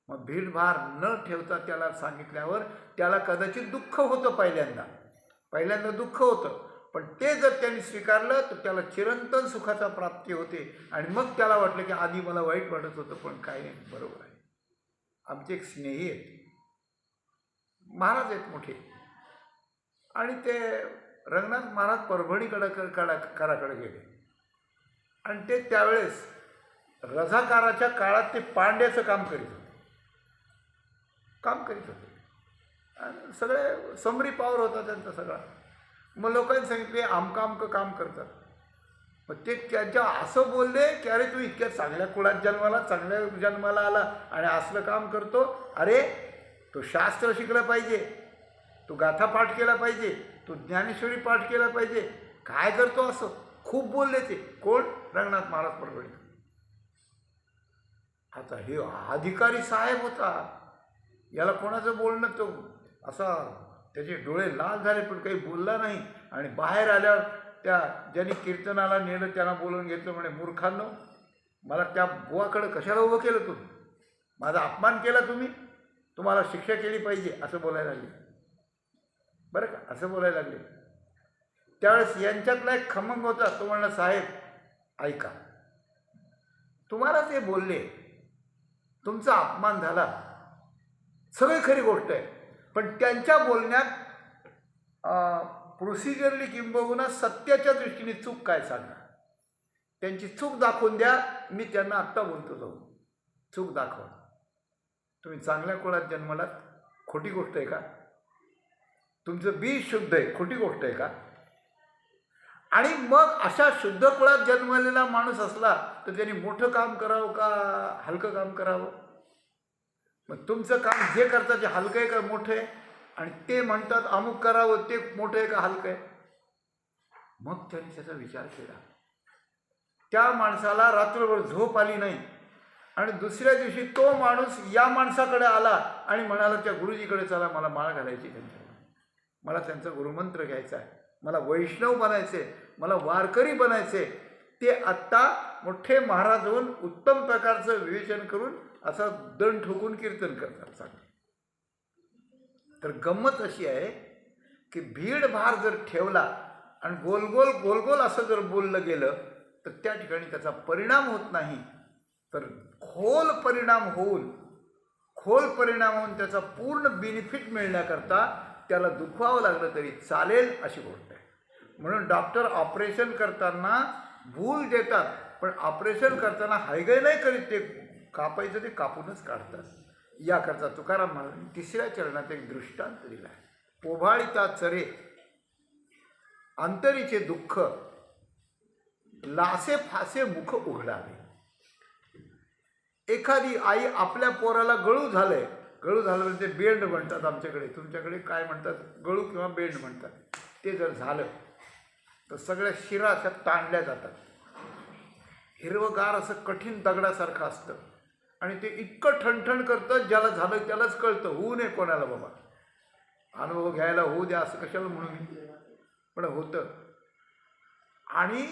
मग भीडभार न ठेवता त्याला सांगितल्यावर त्याला कदाचित दुःख होतं, पहिल्यांदा दुःख होतं, पण ते जर त्यांनी स्वीकारलं तर त्याला चिरंतन सुखाचा प्राप्ती होते. आणि मग त्याला वाटलं की आधी मला वाईट वाटत होतं, पण काय नाही, बरोबर आहे. आमचे एक स्नेही आहेत, महाराज आहेत मोठे, आणि ते रंगनाथ महाराज परभणीकडे कराकडे गेले. आणि ते त्यावेळेस रझाकाराच्या काळात ते पांड्याचं काम करीत होते. आणि सगळे समरी पावर होता त्यांचा सगळा. मग लोकांनी सांगितले आमकं काम करतात. मग ते त्यांच्या असं बोलले की अरे तू इतक्या चांगल्या कुळात चांगल्या जन्माला आला आणि असलं काम करतो. अरे तू शास्त्र शिकलं पाहिजे, तू गाथा पाठ केला पाहिजे, तू ज्ञानेश्वरी पाठ केला पाहिजे, काय करतो असं खूप बोलले ते. कोण? रंगनाथ महाराज परभणी. आता हे अधिकारी साहेब होता, याला कोणाचं बोलणं, तो असा त्याचे डोळे लाल झाले पण काही बोलला नाही. आणि बाहेर आल्यावर त्या ज्यांनी कीर्तनाला नेलं त्यांना बोलवून घेतलं. म्हणे मूर्खांनो, मला त्या बुवाकडे कशाला उभं केलं, तुम्ही माझा अपमान केला, तुम्हाला शिक्षा केली पाहिजे, असं बोलायला लागले. बरं का, असं बोलायला लागले. त्यावेळेस यांच्यातला एक खमंग होता, तो म्हणला साहेब ऐका, तुम्हाला ते बोलले, तुमचा अपमान झाला, सगळी खरी गोष्ट आहे, पण त्यांच्या बोलण्यात प्रोसिजरली किंबहुना सत्याच्या दृष्टीने चूक काय सांगा, त्यांची चूक दाखवून द्या. मी त्यांना आत्ता बोलतो, जाऊ चूक दाखवा. तुम्ही चांगल्या कुळात जन्मलात, खोटी गोष्ट आहे का? तुमचं बीज शुद्ध आहे, खोटी गोष्ट आहे का? आणि मग अशा शुद्ध कुळात जन्मलेला माणूस असला तर त्यांनी मोठं काम करावं का हलकं काम करावं? मग तुमचं काम जे करतात ते हलकं आहे का मोठं आहे? आणि ते म्हणतात अमुक करावं, ते मोठं आहे का हलकं आहे? मग त्यांनी त्याचा विचार केला. त्या माणसाला रात्रभर झोप आली नाही. आणि दुसऱ्या दिवशी तो माणूस या माणसाकडे आला आणि म्हणाला त्या गुरुजीकडे चला, मला माळ घालायची त्यांच्याकडे, मला त्यांचा गुरुमंत्र घ्यायचा आहे, मला वैष्णव बनायचे, मला वारकरी बनायचे. ते आत्ता मोठे महाराज होऊन उत्तम प्रकारचं विवेचन करून असं दण ठोकून कीर्तन करतात. सांग. तर गंमत अशी आहे की भीडभार जर ठेवला आणि गोल गोल असं जर बोललं गेलं तर त्या ठिकाणी त्याचा परिणाम होत नाही, तर खोल परिणाम होऊन त्याचा पूर्ण बेनिफिट मिळण्याकरता त्याला दुखवावं लागलं तरी चालेल अशी गोष्ट आहे. म्हणून डॉक्टर ऑपरेशन करताना भूल देतात, पण ऑपरेशन करताना हायगय नाही करीत, ते कापायचं ते कापूनच काढतात. याकरता तुकाराम महाराजांनी तिसऱ्या चरणात एक दृष्टांत दिला आहे. पोभाळीता चरे अंतरीचे दुःख, लासे फासे मुख उघडावे. एखादी आई आपल्या पोराला गळू झालं म्हणजे बेंड म्हणतात आमच्याकडे, तुमच्याकडे काय म्हणतात, गळू किंवा बेंड म्हणतात. ते जर झालं तर सगळ्या शिरा अशा ताणल्या जातात. हिरवगार असं कठीण दगडासारखं असतं आणि ते इतकं ठणठण करतं, ज्याला झालं त्यालाच कळतं. होऊ नये कोणाला बाबा, अनुभव घ्यायला होऊ द्या असं कशाला म्हणून मी, पण होतं. आणि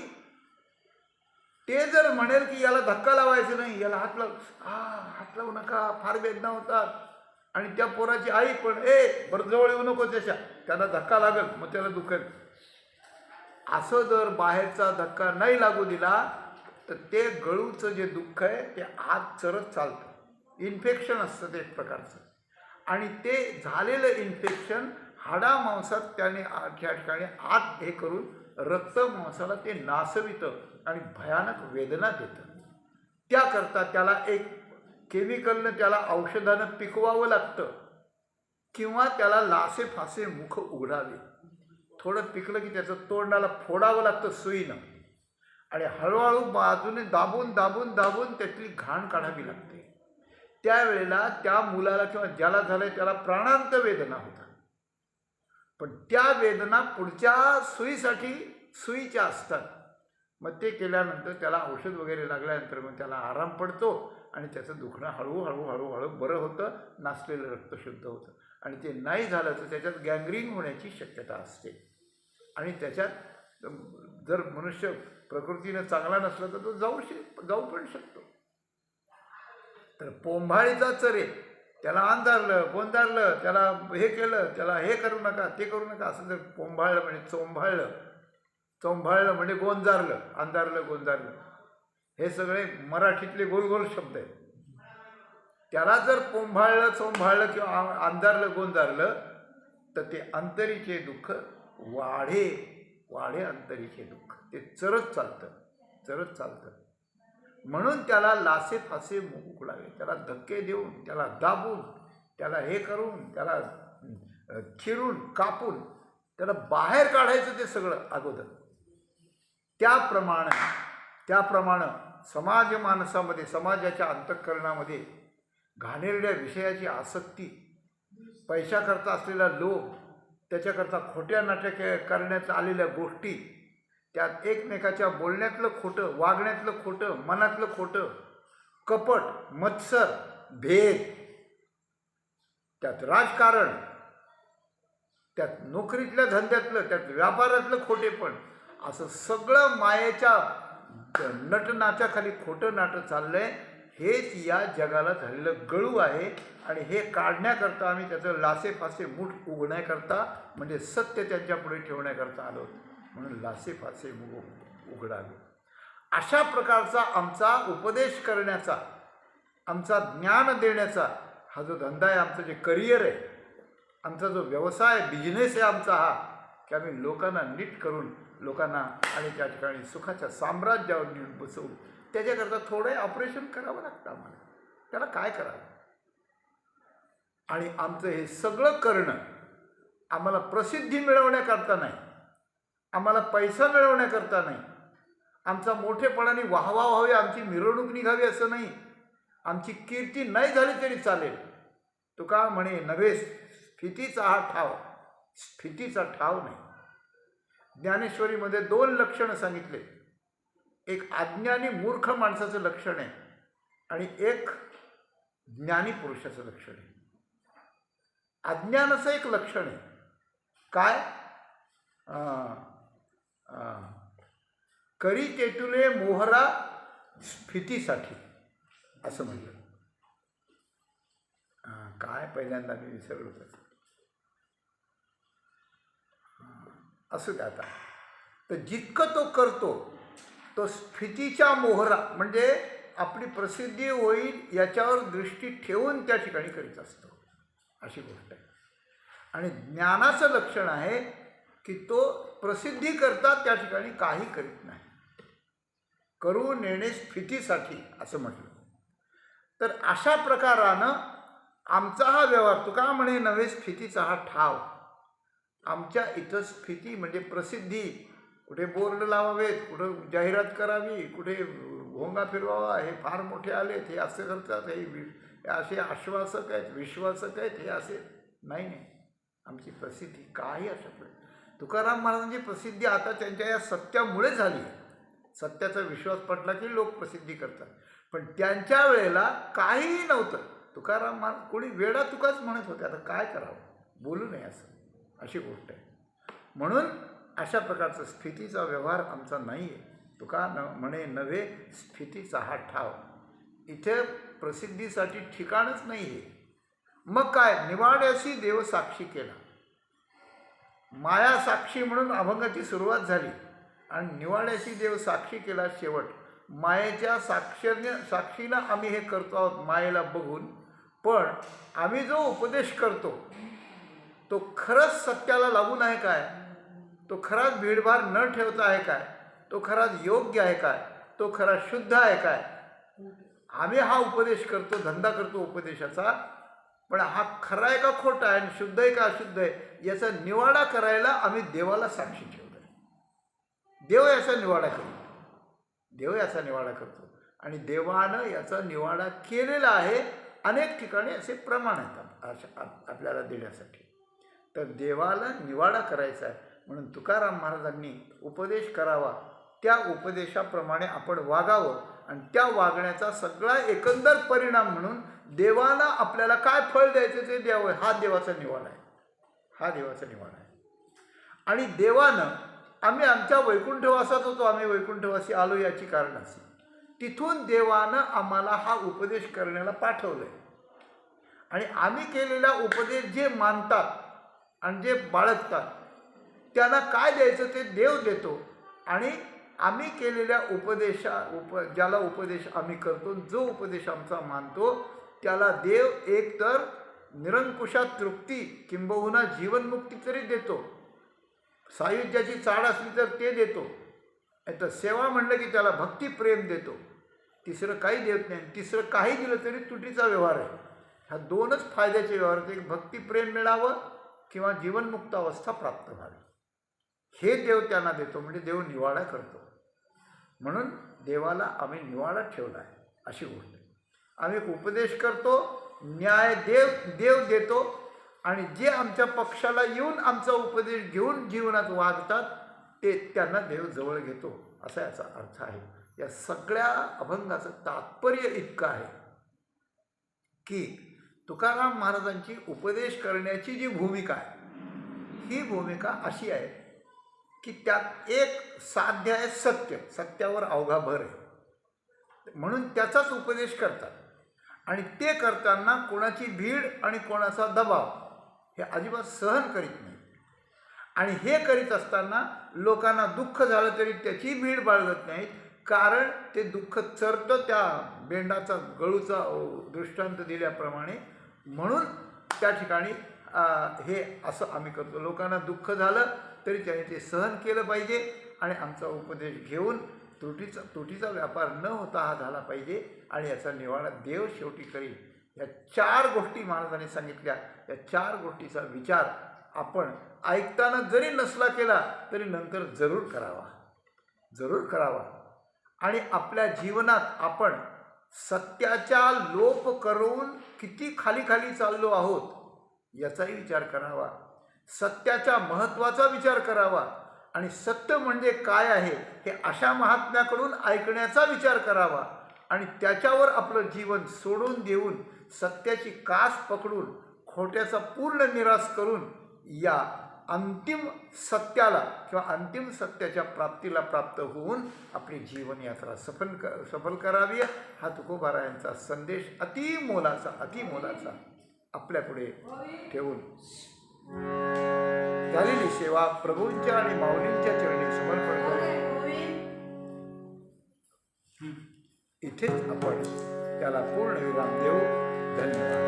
ते जर म्हणेल की याला धक्का लावायचं नाही, याला हात लावू नका, फार वेदना होतात, आणि त्या पोराची आई पण बरं जवळ येऊ नको त्याला धक्का लागल, मग त्याला दुखेल. असं जर बाहेरचा धक्का नाही लागू दिला तर ते गळूचं जे दुःख आहे ते आत चरत चालतं. इन्फेक्शन असतं ते एक प्रकारचं, आणि ते झालेलं इन्फेक्शन हाडामांसात त्याने त्या ठिकाणी आत हे करून रक्त मांसाला ते नासवितं आणि भयानक वेदना देतं. त्याकरता त्याला एक केमिकलनं, त्याला औषधानं पिकवावं लागतं, किंवा त्याला लासे फासे मुख उघडावे. थोडं पिकलं की त्याचं तोंडाला फोडावं लागतं सुईनं, आणि हळूहळू बाजूने दाबून त्यातली घाण काढावी लागते. त्यावेळेला त्या मुलाला किंवा ज्याला झालंय त्याला प्राणांत वेदना होतात, पण त्या वेदना पुढच्या सुईच्या असतात. मग ते केल्यानंतर त्याला औषध वगैरे लागल्यानंतर मग त्याला आराम पडतो आणि त्याचं दुखणं हळूहळू बरं होतं, नासलेलं रक्त शुद्ध होतं. आणि ते नाही झालं तर त्याच्यात गँग्रीन होण्याची शक्यता असते. आणि त्याच्यात जर मनुष्य प्रकृतीनं चांगला नसला तर तो जाऊ पण शकतो. तर पोंभाळीचा चरे, त्याला अंधारलं गोंधारलं, त्याला हे केलं, त्याला हे करू नका ते करू नका असं जर पोंभाळलं म्हणजे चोंभाळलं म्हणजे गोंजारलं, अंधारलं गोंजारलं, हे सगळे मराठीतले गोल शब्द आहेत. त्याला जर पोंभाळलं चोंभाळलं किंवा अंधारलं गोंजारलं तर ते अंतरीचे दुःख वाढे अंतरीचे दुःख, ते चरत चालतं. म्हणून त्याला लासे फासे उकळावे, त्याला धक्के देऊन, त्याला दाबून, त्याला हे करून, त्याला चिरून कापून त्याला बाहेर काढायचं ते सगळं अगोदर. त्याप्रमाणे समाज मानसामध्ये, समाजाच्या अंतःकरणामध्ये घाणेरड्या विषयाची आसक्ती, पैशाकरता असलेला लोभ, त्याच्याकरता खोट्या नाट्य करण्यात आलेल्या गोष्टी, त्यात एकमेकाच्या बोलण्यातलं खोटं, वागण्यातलं खोटं, मनातलं खोटं, कपट, मत्सर, भेद, त्यात राजकारण, त्यात नोकरीतल्या धंद्यातलं, त्यात व्यापारातलं खोटेपण, असं सगळं मायेच्या नटनाच्याखाली खोटं नाटं चाललंय. हेच या जगाला झालेलं गळू आहे. आणि हे काढण्याकरता आम्ही त्याचं लासेफासे मूठ उघडण्याकरता, म्हणजे सत्य त्यांच्यापुढे ठेवण्याकरता आलो, म्हणून लासेफासे उघडावे. अशा प्रकारचा आमचा उपदेश करण्याचा, आमचा ज्ञान देण्याचा हा जो धंदा आहे, आमचं जे करिअर आहे, आमचा जो व्यवसाय बिझनेस आहे आमचा हा, की आम्ही लोकांना नीट करून लोकांना आणि त्या ठिकाणी सुखाच्या साम्राज्यावर नेऊन बसवू. त्याच्याकरता थोडं ऑपरेशन करावं लागतं आम्हाला. त्याला काय करावं? आणि आमचं हे सगळं करणं आम्हाला प्रसिद्धी मिळवण्याकरता नाही, आम्हाला पैसा मिळवण्याकरता नाही, आमचा मोठेपणाने वाहवा व्हावी, आमची मिरवणूक निघावी असं नाही, आमची कीर्ती नाही झाली तरी चालेल. तुका म्हणे नव्हे स्फितीचा ठाव नाही. ज्ञानेश्वरीमध्ये 2 लक्षणं सांगितले. एक अज्ञानी मूर्ख माणसाचं लक्षण आहे आणि एक ज्ञानी पुरुषाचं लक्षण आहे. अज्ञानाचं एक लक्षण आहे काय? करी तेतुले मोहरा स्फितीसाठी असं म्हणलं. काय पहिल्यांदा मी विसरलो तसं. असू द्या आता. तर जितकं तो करतो तो स्फितीच्या मोहरा म्हणजे आपली प्रसिद्धी होईल याच्यावर दृष्टी ठेवून त्या ठिकाणी करीत असतो, अशी गोष्ट आहे. आणि ज्ञानाचं लक्षण आहे की तो प्रसिद्धी करता त्या ठिकाणी काही करीत नाही, करू नेणे स्फितीसाठी असं म्हटलं. तर अशा प्रकारानं आमचा हा व्यवहार, तुका म्हणे नव्हे स्फितीचा हा ठाव. आमच्या इथं स्फिती म्हणजे प्रसिद्धी, कुठे बोर्ड लावावेत, कुठं जाहिरात करावी, कुठे भोंगा फिरवावा, हे फार मोठे आलेत, हे असं करतात, हे असे आश्वासक आहेत, विश्वासक आहेत, हे असे नाही. आमची प्रसिद्धी काही अशा तुकाराम महाराजांची प्रसिद्धी आता त्यांच्या या सत्यामुळे झाली. सत्याचा विश्वास पटला की लोक प्रसिद्धी करतात. पण त्यांच्या वेळेला काहीही नव्हतं. तुकाराम महाराज कोणी वेडा तुकाच म्हणत होते. आता काय करावं, बोलू नये असं, अशी गोष्ट आहे. म्हणून अशा प्रकारचा स्फितीचा व्यवहार आमचा नाही आहे. तुका म्हणे नव्हे स्फितीचा हा ठाव. इथे प्रसिद्धीसाठी ठिकाणच नाही आहे. मग काय, निवाड्याशी देव साक्षी केला. माया साक्षी म्हणून अभंगाची सुरुवात झाली आणि निवाड्याशी देव साक्षी केला शेवट. मायेच्या साक्षीनं आम्ही हे करतो आहोत, मायेला बघून. पण आम्ही जो उपदेश करतो तो खरंच सत्याला लागून आहे काय, तो खराच भीडभाड न ठेवता आहे काय, तो खराच योग्य आहे काय, तो खरा शुद्ध आहे काय. आम्ही हा उपदेश करतो, धंदा करतो उपदेशाचा, पण हा खरा आहे का खोटा आहे, आणि शुद्ध आहे का अशुद्ध आहे याचा निवाडा करायला आम्ही देवाला साक्षी ठेवतो. देव याचा निवाडा करतो आणि देवानं याचा निवाडा केलेला आहे. अनेक ठिकाणी असे प्रमाण आहेत आपल्याला देण्यासाठी. तर देवाला निवाडा करायचा आहे म्हणून तुकाराम महाराजांनी उपदेश करावा त्या उपदेशाप्रमाणे आपण वागावं आणि त्या वागण्याचा सगळा एकंदर परिणाम म्हणून देवानं आपल्याला काय फळ द्यायचं ते द्यावं. हा देवाचा निवाडा आहे. हा देवाचा निवाडा आहे. आणि देवानं आम्ही आमच्या वैकुंठवासात होतो, आम्ही वैकुंठवासी आलो याची कारण अशी, तिथून देवानं आम्हाला हा उपदेश करण्याला पाठवलं आहे. आणि आम्ही केलेला उपदेश जे मानतात आणि जे बाळगतात त्यांना काय द्यायचं ते देव देतो. आणि आम्ही केलेल्या ज्याला उपदेश आम्ही करतो, जो उपदेश आमचा मानतो त्याला देव एकतर निरंकुशात तृप्ती किंबहुना जीवनमुक्ती तरी देतो. सायुज्याची चाड असली तर ते देतो. तर सेवा म्हणलं की त्याला भक्ती प्रेम देतो. तिसरं काही देत नाही. तिसरं काही दिलं तरी तुटीचा व्यवहार आहे. ह्या दोनच फायद्याचे व्यवहार आहेत. एक भक्ती प्रेम मिळावं किंवा जीवनमुक्त अवस्था प्राप्त व्हावी. हे देव त्यांना देतो. म्हणजे देव निवाडा करतो. म्हणून देवाला आम्ही निवाडा ठेवला आहे अशी गोष्ट. आम्ही उपदेश करतो, न्याय देव देतो. आणि जे आमच्या पक्षाला येऊन आमचा उपदेश घेऊन जीवनात वागतात ते त्यांना देव जवळ घेतो असा याचा अर्थ आहे. या सगळ्या अभंगाचं तात्पर्य इतकं आहे की तुकाराम महाराजांची उपदेश करण्याची जी भूमिका आहे ही भूमिका अशी आहे की त्यात एक साध्य आहे सत्य. सत्यावर अवघा भर आहे. म्हणून त्याचाच उपदेश करतात. आणि ते करताना कोणाची भीड आणि कोणाचा दबाव हे अजिबात सहन करीत नाही. आणि हे करीत असताना लोकांना दुःख झालं तरी त्याची भीड बाळगत नाहीत. कारण ते दुःख चरतं त्या बेंडाचा गळूचा दृष्टांत दिल्याप्रमाणे. म्हणून त्या ठिकाणी हे असं आम्ही करतो. लोकांना दुःख झालं तरी त्याने ते सहन केलं पाहिजे आणि आमचा उपदेश घेऊन तुटीचा व्यापार न होता हा झाला पाहिजे. आणि याचा निवाडा देव शेवटी करील. या 4 गोष्टी महाराजांनी सांगितल्या. या 4 गोष्टीचा विचार आपण ऐकताना जरी नसला केला तरी नंतर जरूर करावा. आणि आपल्या जीवनात आपण सत्याचा लोप करून किती खाली चाललो आहोत याचाही विचार करावा. सत्याच्या महत्त्वाचा विचार करावा. आणि सत्य म्हणजे काय आहे हे अशा महात्म्याकडून ऐकण्याचा विचार करावा. आणि त्याच्यावर आपलं जीवन सोडून देऊन सत्याची कास पकडून खोट्याचा पूर्ण निराश करून या अंतिम सत्याला किंवा अंतिम सत्याच्या प्राप्तीला प्राप्त होऊन आपली जीवनयात्रा सफल करावी. हा तुकोबारायांचा संदेश अतिमोलाचा आपल्यापुढे ठेवून झालेली सेवा प्रभूंच्या आणि माऊलींच्या चरणी समर्पण करून इथेच आपण त्याला पूर्ण विराम देऊ. धन्यवाद.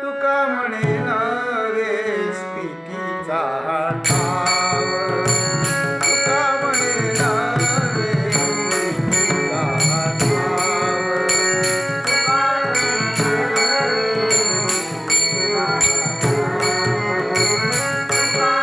तुका म्हणे नवे स्फीतीचा ठाव, तुका म्हणे नवे स्फीतीचा ठाव, तुका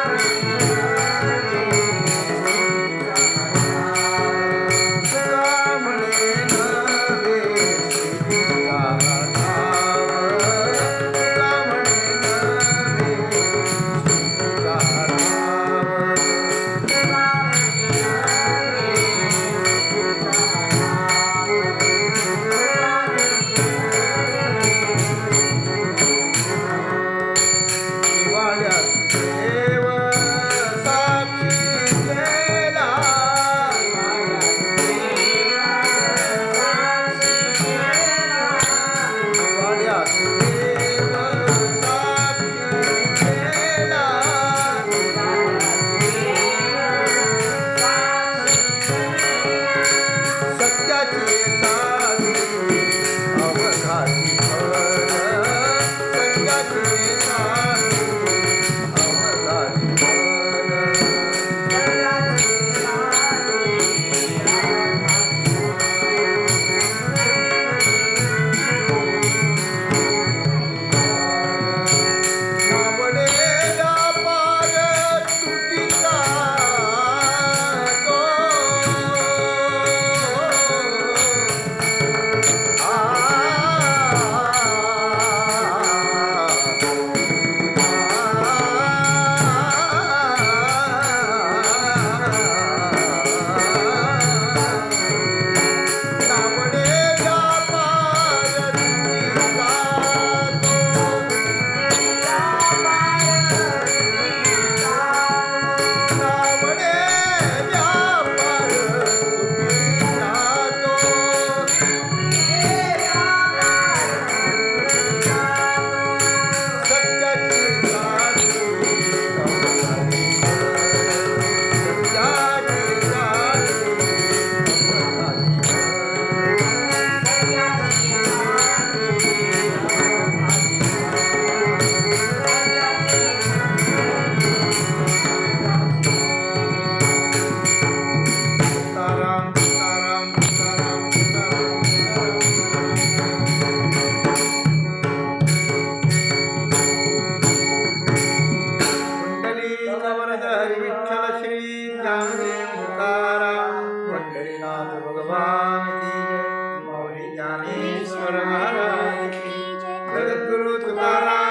भगवान की जय, मौली ज्ञानेश्वर महाराज की जय, जगद्गुरु तुकाराम